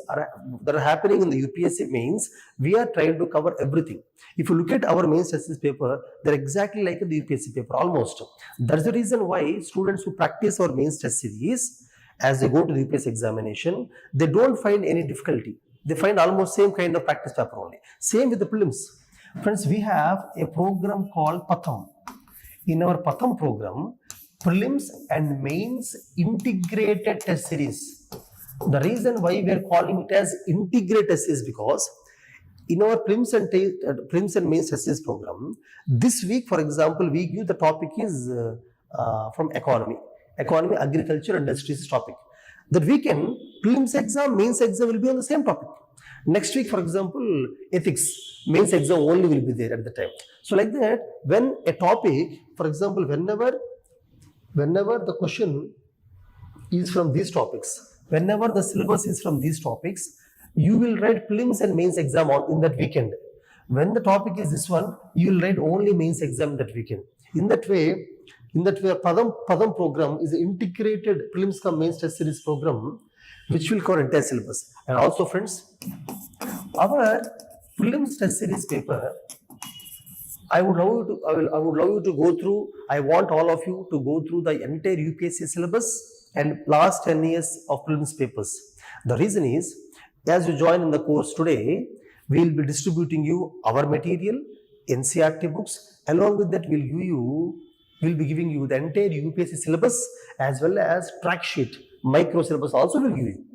that are happening in the UPSC mains, we are trying to cover everything. If you look at our mains test paper, they're exactly like the UPSC paper, almost. That's the reason why students who practice our mains test series, as they go to the UPSC examination, they don't find any difficulty. They find almost same kind of practice paper only. Same with the prelims. Friends, we have a program called Patham. In our Patham program, Prelims and Mains Integrated Test Series. The reason why we are calling it as integrated test is because in our Prelims and Mains Test Series program, this week, for example, we give the topic is from economy, agriculture, and industries topic. That weekend, Prelims exam, Mains exam will be on the same topic. Next week, for example, ethics, Mains exam only will be there at the time. So like that, when a topic, for example, whenever the question is from these topics, whenever the syllabus is from these topics, you will write prelims and mains exam in that weekend. When the topic is this one, you will write only mains exam that weekend. In that way, Padam program is an integrated prelims cum mains test series program, which will cover entire syllabus. And also, friends, our prelims test series paper, I would love you to go through. I want all of you to go through the entire UPSC syllabus and last 10 years of prelims papers. The reason is, as you join in the course today, we will be distributing you our material, NCERT books. Along with that, we'll be giving you the entire UPSC syllabus as well as track sheet, micro syllabus also will give you.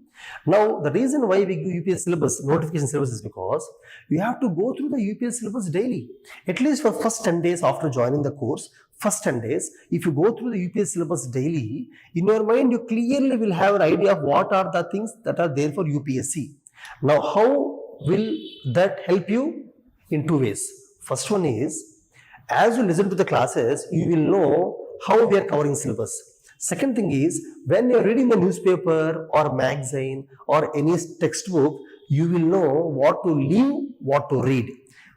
Now, the reason why we give UPSC syllabus, notification syllabus, is because you have to go through the UPSC syllabus daily. At least for first 10 days after joining the course, first 10 days, if you go through the UPSC syllabus daily, in your mind, you clearly will have an idea of what are the things that are there for UPSC. Now, how will that help you? In 2 ways. First one is, as you listen to the classes, you will know how we are covering syllabus. Second thing is, when you are reading the newspaper or magazine or any textbook, you will know what to leave, what to read.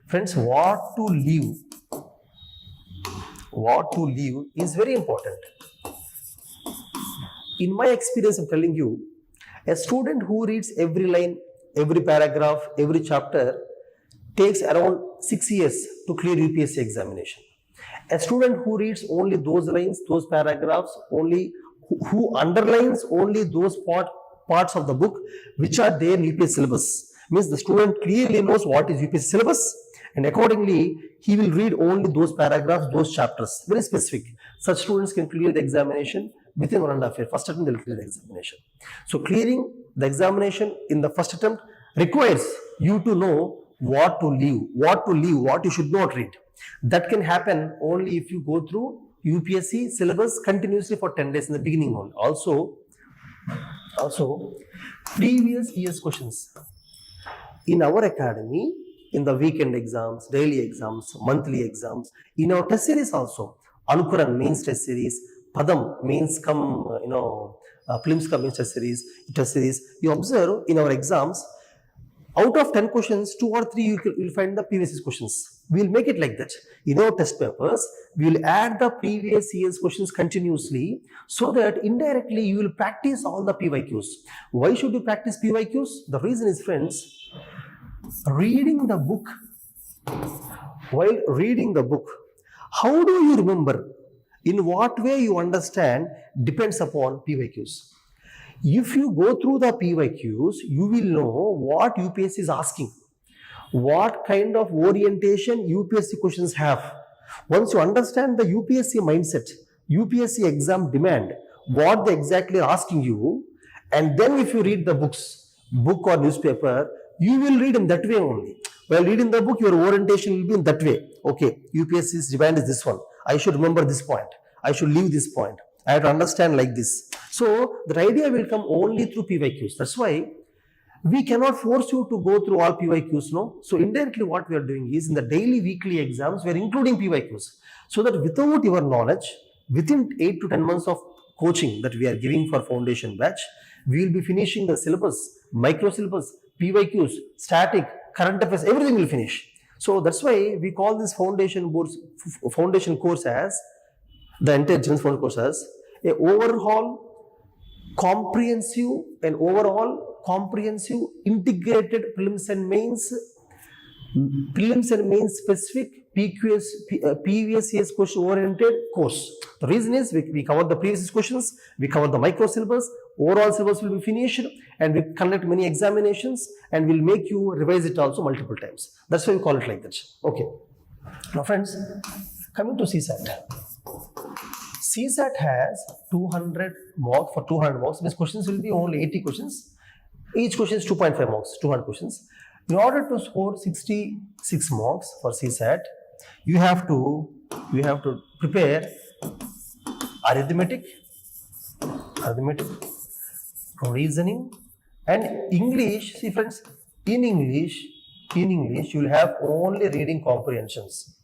Friends, what to leave is very important. In my experience, I'm telling you, a student who reads every line, every paragraph, every chapter takes around 6 years to clear UPSC examination. A student who reads only those lines, those paragraphs, who underlines only those parts of the book which are there in UPSC syllabus, means the student clearly knows what is UPSC syllabus, and accordingly he will read only those paragraphs, those chapters, very specific. Such students can clear the examination within 1.5 years. First attempt they will clear the examination. So clearing the examination in the first attempt requires you to know what to leave, what you should not read. That can happen only if you go through UPSC syllabus continuously for 10 days in the beginning only. Also, previous year's questions. In our academy, in the weekend exams, daily exams, monthly exams, in our test series also, Anukuran mains test series, Padam mains cum, Prelims Mains Test series, you observe in our exams, out of 10 questions, 2 or 3 you'll find the previous year's questions. We'll make it like that. In our test papers, we'll add the previous year's questions continuously so that indirectly you will practice all the PYQs. Why should you practice PYQs? The reason is, friends, reading the book, while reading the book, how do you remember? In what way you understand depends upon PYQs. If you go through the PYQs, you will know what UPSC is asking, what kind of orientation UPSC questions have. Once you understand the UPSC mindset, UPSC exam demand, what they exactly are asking you, and then if you read the book or newspaper, you will read in that way only. While reading the book, your orientation will be in that way. Okay, UPSC's demand is this one. I should remember this point. I should leave this point. I have to understand like this. So the idea will come only through PYQs. That's why we cannot force you to go through all PYQs, no? So indirectly what we are doing is in the daily, weekly exams, we are including PYQs. So that without your knowledge, within 8 to 10 months of coaching that we are giving for foundation batch, we will be finishing the syllabus, micro syllabus, PYQs, static, current affairs, everything will finish. So that's why we call this foundation course as, the entire general foundation course as, a comprehensive integrated prelims and mains specific previous year's question oriented course. The reason is we cover the previous questions, we cover the micro syllabus, overall syllabus will be finished, and we conduct many examinations, and we'll make you revise it also multiple times. That's why we call it like that. Okay. Now friends, coming to CSAT. CSAT has 200 marks. For 200 marks, these questions will be only 80 questions. Each question is 2.5 marks, 200 questions. In order to score 66 marks for CSAT, you have to prepare arithmetic, reasoning, and English. See friends, in English you will have only reading comprehensions.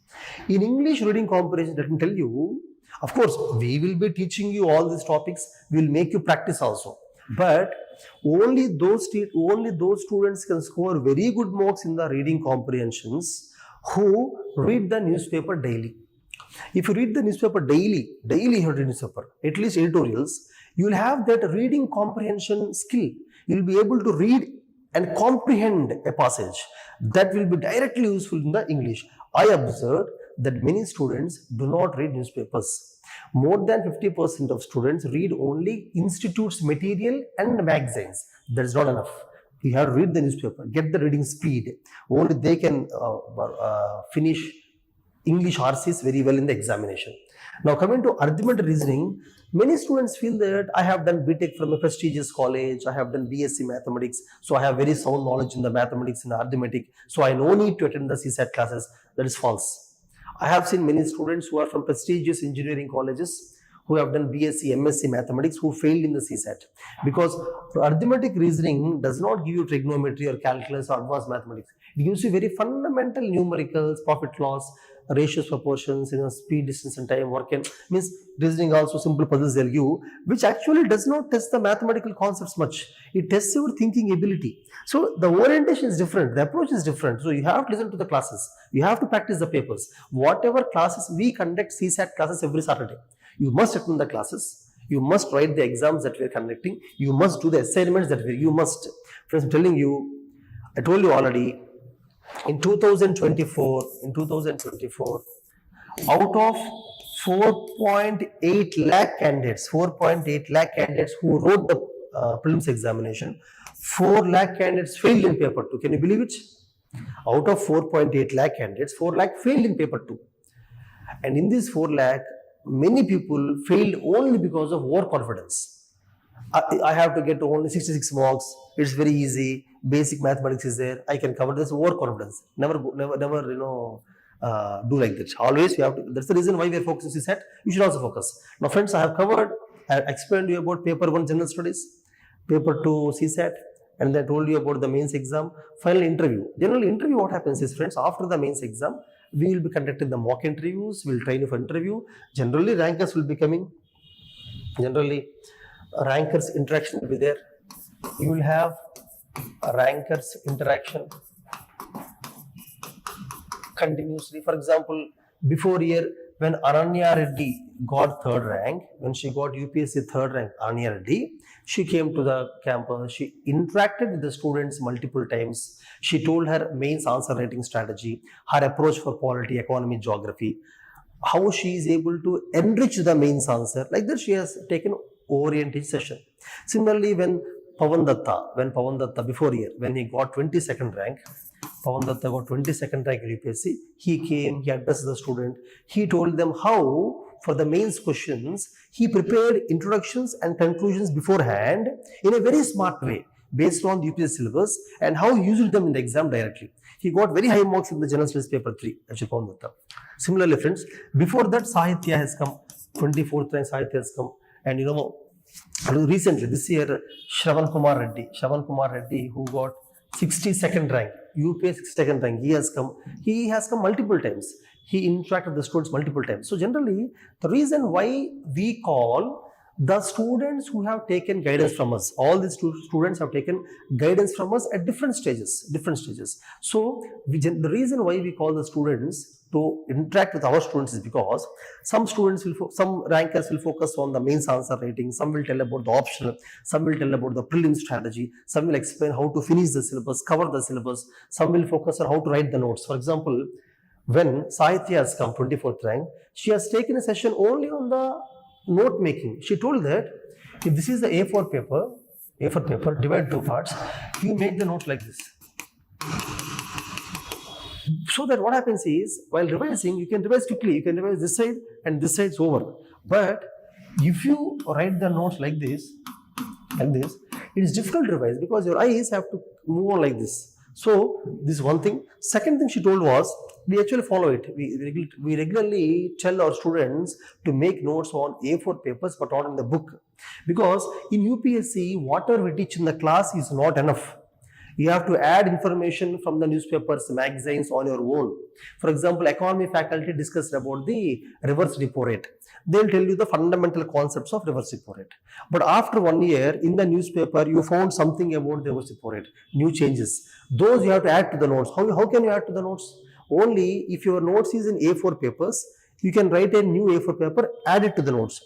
In English reading comprehension, let me tell you, of course, we will be teaching you all these topics. We will make you practice also. But only those students can score very good marks in the reading comprehensions who read the newspaper daily. If you read the newspaper daily you read newspaper, at least editorials, you will have that reading comprehension skill. You will be able to read and comprehend a passage that will be directly useful in the English. I observed that many students do not read newspapers. More than 50% of students read only institutes material and magazines. That is not enough. You have to read the newspaper, get the reading speed. Only they can finish English RCs very well in the examination. Now coming to arithmetic reasoning, many students feel that I have done BTech from a prestigious college, I have done BSc mathematics, so I have very sound knowledge in the mathematics and arithmetic, so I no need to attend the CSAT classes. That is false. I have seen many students who are from prestigious engineering colleges who have done BSc, MSc mathematics who failed in the CSAT, because arithmetic reasoning does not give you trigonometry or calculus or advanced mathematics. It gives you very fundamental numericals, profit loss, ratios, proportions, speed, distance and time, work and means reasoning, also simple puzzles they'll give, which actually does not test the mathematical concepts much. It tests your thinking ability. So the orientation is different, the approach is different. So you have to listen to the classes, you have to practice the papers. Whatever classes we conduct, CSAT classes every Saturday, you must attend the classes, you must write the exams that we are conducting, you must do the assignments that you must. Friends, I'm telling you, I told you already, in 2024, out of 4.8 lakh candidates who wrote the prelims examination, 4 lakh candidates failed in paper 2. Can you believe it? Out of 4.8 lakh candidates, 4 lakh failed in paper 2. And in this 4 lakh, many people failed only because of overconfidence. I have to get only 66 marks. It's very easy. Basic mathematics is there. I can cover this. Overconfidence. Never, do like that. Always we have to. That's the reason why we are focusing on CSAT. You should also focus. Now, friends, I have explained to you about paper 1 general studies, paper 2 CSAT, and then I told you about the mains exam. Final interview. Generally, interview, what happens is, friends, after the mains exam, we will be conducting the mock interviews. We will train you for interview. Generally, rankers will be coming. Generally, rankers interaction will be there. You will have rankers interaction continuously. For example, before year, when Ananya Reddy got third rank, when she got UPSC third rank, Ananya Reddy, she came to the campus, she interacted with the students multiple times. She told her mains answer writing strategy, her approach for polity, economy, geography, how she is able to enrich the mains answer. Like that, she has taken orientation session. Similarly, when Pawan Datta before year, when he got 22nd rank, Pawan Datta got 22nd rank in UPSC, he came, he addressed the student, he told them how for the mains questions, he prepared introductions and conclusions beforehand in a very smart way based on the UPSC syllabus and how he used them in the exam directly. He got very high marks in the General Studies paper 3, actually Pawan Datta. Similarly, friends, before that Sahitya has come, 24th rank Sahitya has come, and recently this year Shravan Kumar Reddy who got 62nd rank, UPSC 62nd rank, he has come multiple times. He interacted with the students multiple times. So generally, the reason why we call the students who have taken guidance from us, all these students have taken guidance from us at different stages. So the reason why we call the students to interact with our students is because some rankers will focus on the mains answer writing, some will tell about the optional, some will tell about the prelim strategy, some will explain how to finish the syllabus, cover the syllabus, some will focus on how to write the notes. For example, when Sahitya has come 24th rank, she has taken a session only on the note making. She told that if this is the A4 paper, divide two parts, you make the notes like this. So that what happens is, while revising, you can revise quickly, you can revise this side and this side is over. But if you write the notes like this, it is difficult to revise because your eyes have to move on like this. So this is one thing. Second thing she told was, we actually follow it. We regularly tell our students to make notes on A4 papers but not in the book. Because in UPSC, whatever we teach in the class is not enough. You have to add information from the newspapers, magazines on your own. For example, economy faculty discussed about the reverse repo rate. They'll tell you the fundamental concepts of reverse repo rate. But after 1 year, in the newspaper, you found something about the reverse repo rate, new changes. Those you have to add to the notes. How can you add to the notes? Only if your notes is in A4 papers, you can write a new A4 paper, add it to the notes.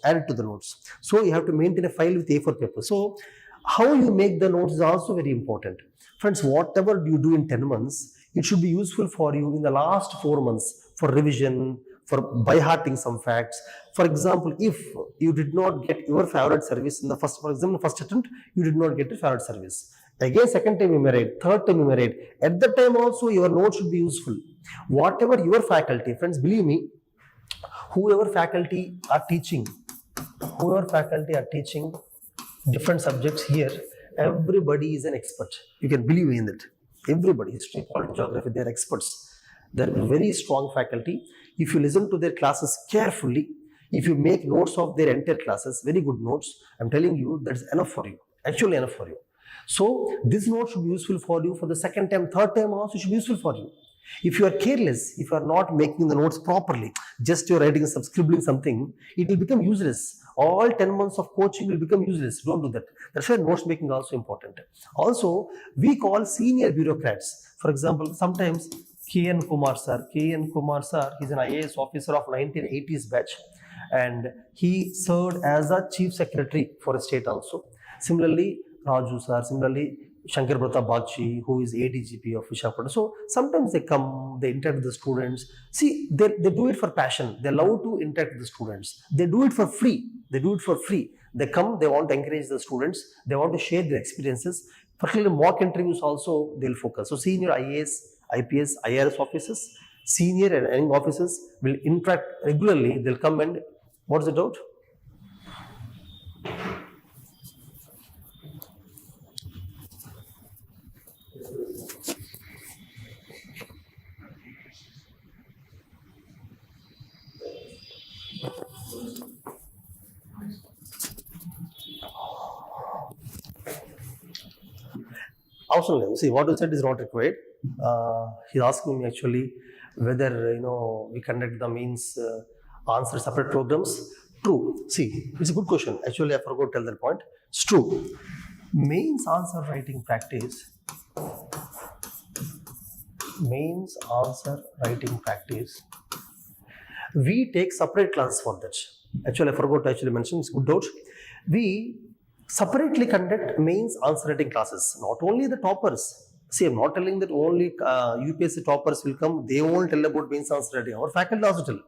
So you have to maintain a file with A4 paper. So how you make the notes is also very important. Friends, whatever you do in 10 months, it should be useful for you in the last 4 months for revision, for by-hearting some facts. For example, if you did not get your favorite service in the first attempt, you did not get your favorite service. Again, second time you may write, third time you may write. At that time also, your notes should be useful. Whatever your faculty, friends, believe me, whoever faculty are teaching different subjects here, everybody is an expert. You can believe in that. Everybody, history, politics, geography, they are experts. They are very strong faculty. If you listen to their classes carefully, if you make notes of their entire classes, very good notes, I'm telling you, that's enough for you. Actually enough for you. So this note should be useful for you for the second time, third time also should be useful for you. If you are careless, if you are not making the notes properly, just you're writing, scribbling something, it will become useless. All 10 months of coaching will become useless. Don't do that. That's why notes making is also important. Also, we call senior bureaucrats. For example, sometimes K.N. Kumar sir, he's an IAS officer of 1980s batch, and he served as a chief secretary for a state also. Similarly, Raju sir, Shankar Pratap Bagchi, who is ADGP of Vijayawada. So sometimes they come, they interact with the students. See, they do it for passion. They love to interact with the students. They do it for free. They come, they want to encourage the students. They want to share their experiences. Particularly mock interviews also, they'll focus. So senior IAS, IPS, IRS officers, senior and young officers will interact regularly. They'll come and, what's the doubt? Also, see, what you said is not required. He's asking me actually whether we conduct the means answer separate programs. True. See, it's a good question. Actually, I forgot to tell that point. It's true. Mains answer writing practice. Mains answer writing practice. We take separate classes for that. Actually, I forgot to actually mention. It's good doubt. We separately conduct mains answer writing classes. Not only the toppers. See, I'm not telling that only UPSC toppers will come. They won't tell about mains answer writing. Our faculty also tell.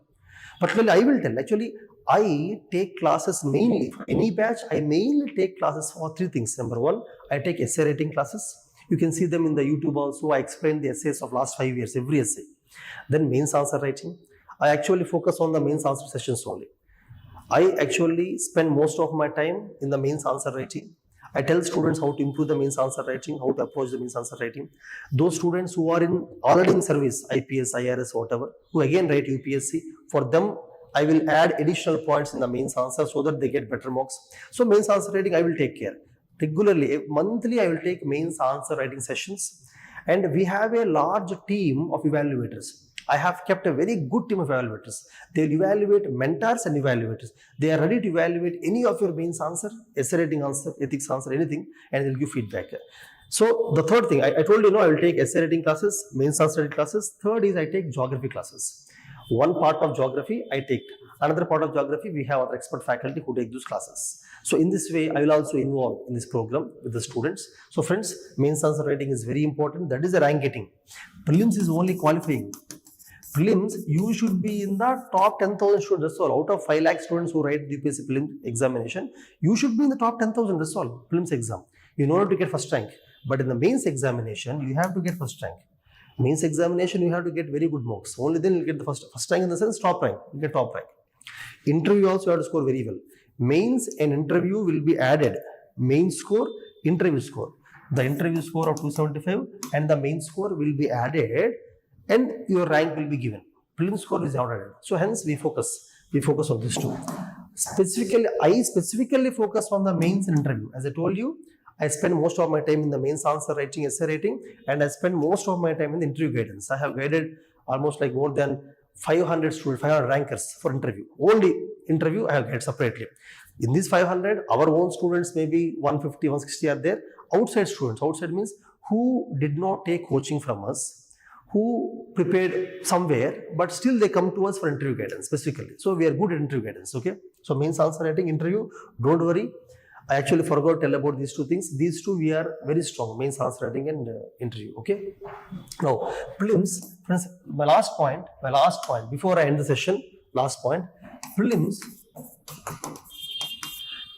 Particularly, I will tell. Actually, I take classes mainly for any batch. I mainly take classes for three things. Number one, I take essay writing classes. You can see them in the YouTube also. I explain the essays of last 5 years, every essay. Then mains answer writing. I actually focus on the mains answer sessions only. I actually spend most of my time in the mains answer writing. I tell students how to improve the mains answer writing, how to approach the mains answer writing. Those students who are already in service, IPS, IRS, whatever, who again write UPSC, for them I will add additional points in the mains answer so that they get better marks. So mains answer writing I will take care. Regularly, monthly I will take mains answer writing sessions, and we have a large team of evaluators. I have kept a very good team of evaluators. They will evaluate mentors and evaluators. They are ready to evaluate any of your mains answer, essay writing answer, ethics answer, anything, and they will give feedback. So the third thing, I told you, I will take essay writing classes, mains answer writing classes. Third is I take geography classes. One part of geography I take. Another part of geography, we have our expert faculty who take those classes. So in this way, I will also involve in this program with the students. So friends, mains answer writing is very important. That is the rank getting. Prelims is only qualifying. Prelims, you should be in the top 10,000 students. That's all. Out of 5 lakh students who write the UPSC prelim examination, you should be in the top 10,000. That's all. Prelims exam. You know how to get first rank. But in the mains examination, you have to get first rank. Mains examination, you have to get very good marks. Only then you get the first rank, in the sense top rank. You get top rank. Interview also you have to score very well. Mains and interview will be added. Main score, interview score. The interview score of 275 and the main score will be added, and your rank will be given. Prelim score is not added. So hence we focus on these two. I specifically focus on the mains and interview. As I told you, I spend most of my time in the mains answer writing, essay writing, and I spend most of my time in the interview guidance. I have guided almost like more than 500 students, 500 rankers for interview. Only interview I have guided separately. In these 500, our own students maybe 150, 160 are there. Outside students, outside means who did not take coaching from us, who prepared somewhere, but still they come to us for interview guidance specifically. So we are good at interview guidance, okay? So mains answer writing, interview, don't worry. I actually forgot to tell about these two things. These two we are very strong, mains answer writing and interview, okay? Now, prelims, friends, my last point, before I end the session, last point, prelims,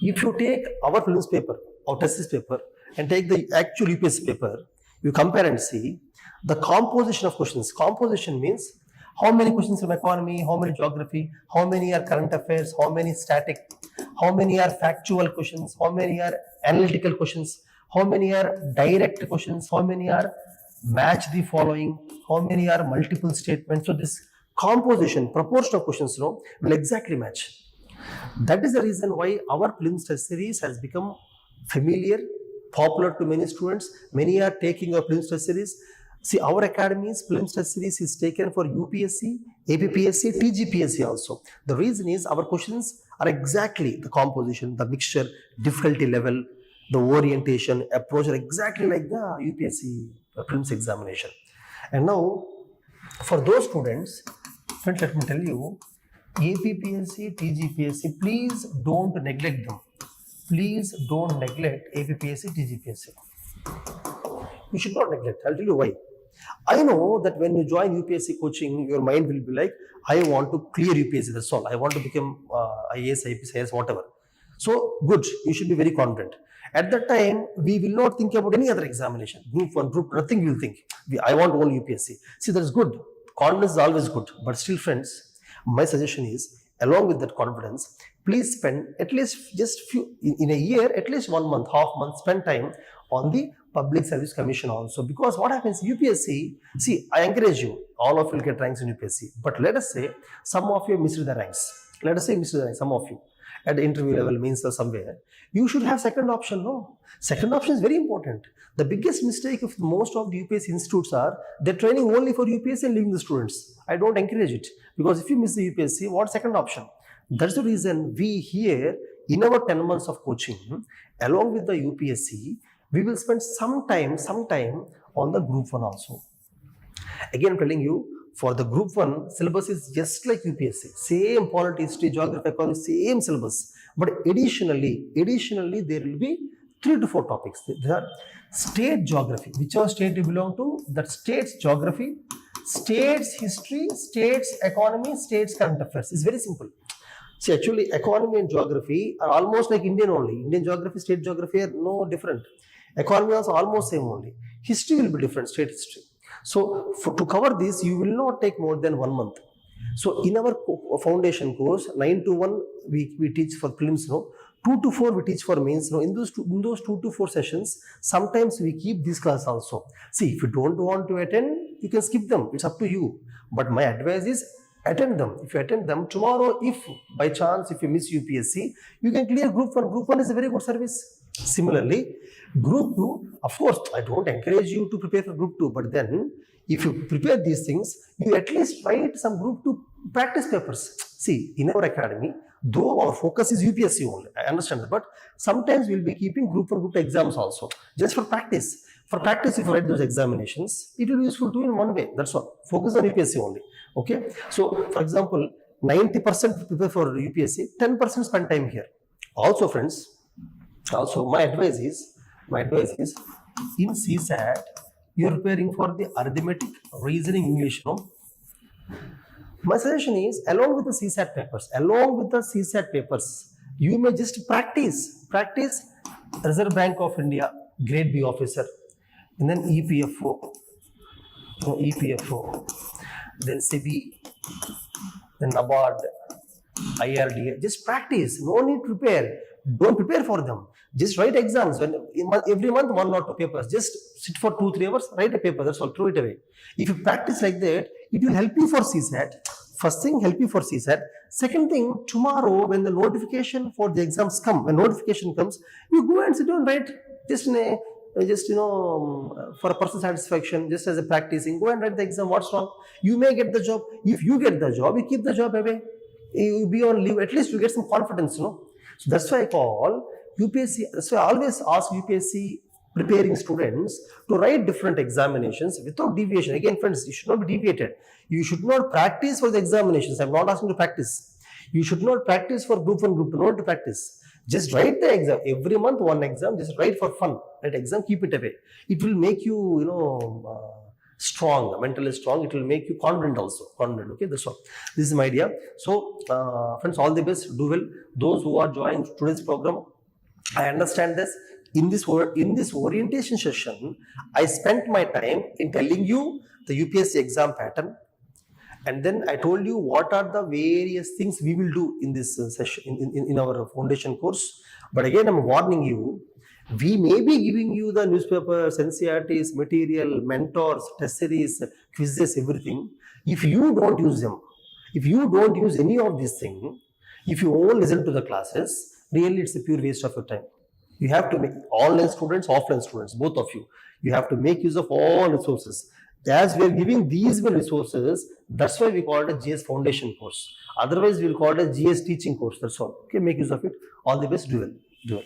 if you take our prelims paper, our test paper, and take the actual UPSC paper, you compare and see the composition of questions. Composition means how many questions from economy, how many geography, how many are current affairs, how many static, how many are factual questions, how many are analytical questions, how many are direct questions, how many are match the following, how many are multiple statements. So this composition, proportion of questions, will exactly match. That is the reason why our prelims test series has become familiar, popular to many students. Many are taking our prelims test series. See, our academy's prelims test series is taken for UPSC, APPSC, TGPSC also. The reason is our questions are exactly the composition, the mixture, difficulty level, the orientation, approach are exactly like the UPSC prelims examination. And now, for those students, friends, let me tell you, APPSC, TGPSC, please don't neglect them. Please don't neglect APPSC, TGPSC. You should not neglect. I'll tell you why. I know that when you join UPSC coaching, your mind will be like, I want to clear UPSC, that's all. I want to become IAS, IPS, IAS, whatever. So, good. You should be very confident. At that time, we will not think about any other examination. Group 1, group, nothing we will think. I want only UPSC. See, that's good. Confidence is always good. But still, friends, my suggestion is, along with that confidence, please spend at least in a year, at least 1 month, half month, spend time on the Public Service Commission also. Because what happens, UPSC, see, I encourage you, all of you will get ranks in UPSC. But let us say, some of you missed the ranks. Let us say missed the ranks, some of you. At the interview level means somewhere. You should have second option, no? Second option is very important. The biggest mistake of most of the UPSC institutes are, they're training only for UPSC and leaving the students. I don't encourage it. Because if you miss the UPSC, what's second option? That's the reason we here in our 10 months of coaching, along with the UPSC, we will spend some time on the group 1 also. Again, I'm telling you, for the group 1, syllabus is just like UPSC. Same polity, history, geography, economy, same syllabus. But additionally, there will be 3 to 4 topics. There are state geography. Whichever state you belong to, that state's geography, state's history, state's economy, state's current affairs. It's very simple. See, actually, economy and geography are almost like Indian only. Indian geography, state geography are no different. Economy also almost same only. History will be different, state history. So, to cover this, you will not take more than 1 month. So, in our foundation course, 9 to 1 we teach for prelims, 2 to 4 we teach for mains. In those 2 to 4 sessions, sometimes we keep this class also. See, if you don't want to attend, you can skip them. It's up to you. But my advice is attend them. If you attend them, tomorrow, if by chance, if you miss UPSC, you can clear group 1. Group 1 is a very good service. Similarly, group 2, of course, I don't encourage you to prepare for group 2, but then if you prepare these things, you at least write some group 2 practice papers. See, in our academy, though our focus is UPSC only, I understand that, but sometimes we'll be keeping group 1, group 2 exams also, just for practice. For practice, if you write those examinations, it will be useful to you in one way. That's all. Focus on UPSC only. Okay. So, for example, 90% prepare for UPSC, 10% spend time here. Also, friends, my advice is in CSAT, you are preparing for the arithmetic, reasoning, English. My suggestion is, along with the CSAT papers, you may just practice Reserve Bank of India, Grade B officer, and then EPFO, then SEBI, then NABARD, IRDA. Just practice. No need to prepare. Don't prepare for them. Just write exams. Every month, 1 or 2 papers. Just sit for 2-3 hours, write a paper. That's all. Throw it away. If you practice like that, it will help you for CSAT. First thing, help you for CSAT. Second thing, tomorrow when the notification for the exams come, when notification comes, you go and sit down and write for personal satisfaction, just as a practicing. Go and write the exam. What's wrong? You may get the job. If you get the job, you keep the job away. You be on leave. At least you get some confidence, So that's why I call UPSC. That's why I always ask UPSC preparing students to write different examinations without deviation. Again, friends, you should not be deviated. You should not practice for the examinations. I'm not asking you to practice. You should not practice for group 1, group 2. Not to practice. Just write the exam. Every month, 1 exam. Just write for fun. Write exam. Keep it away. It will make you, strong, mentally strong. It will make you confident also. Confident. Okay, that's all. This is my idea. So, friends, all the best. Do well. Those who are joining today's program, I understand this. In this orientation session, I spent my time in telling you the UPSC exam pattern, and then I told you what are the various things we will do in this session in our foundation course. But again, I'm warning you, we may be giving you the newspapers, NCERTs, material, mentors, test series, quizzes, everything. If you don't use them, if you don't use any of these things, if you only listen to the classes, really it's a pure waste of your time. You have to make online students, offline students, both of you. You have to make use of all resources. As we are giving these resources, that's why we call it a GS foundation course. Otherwise, we will call it a GS teaching course. That's all. Okay, make use of it. All the best. Do well.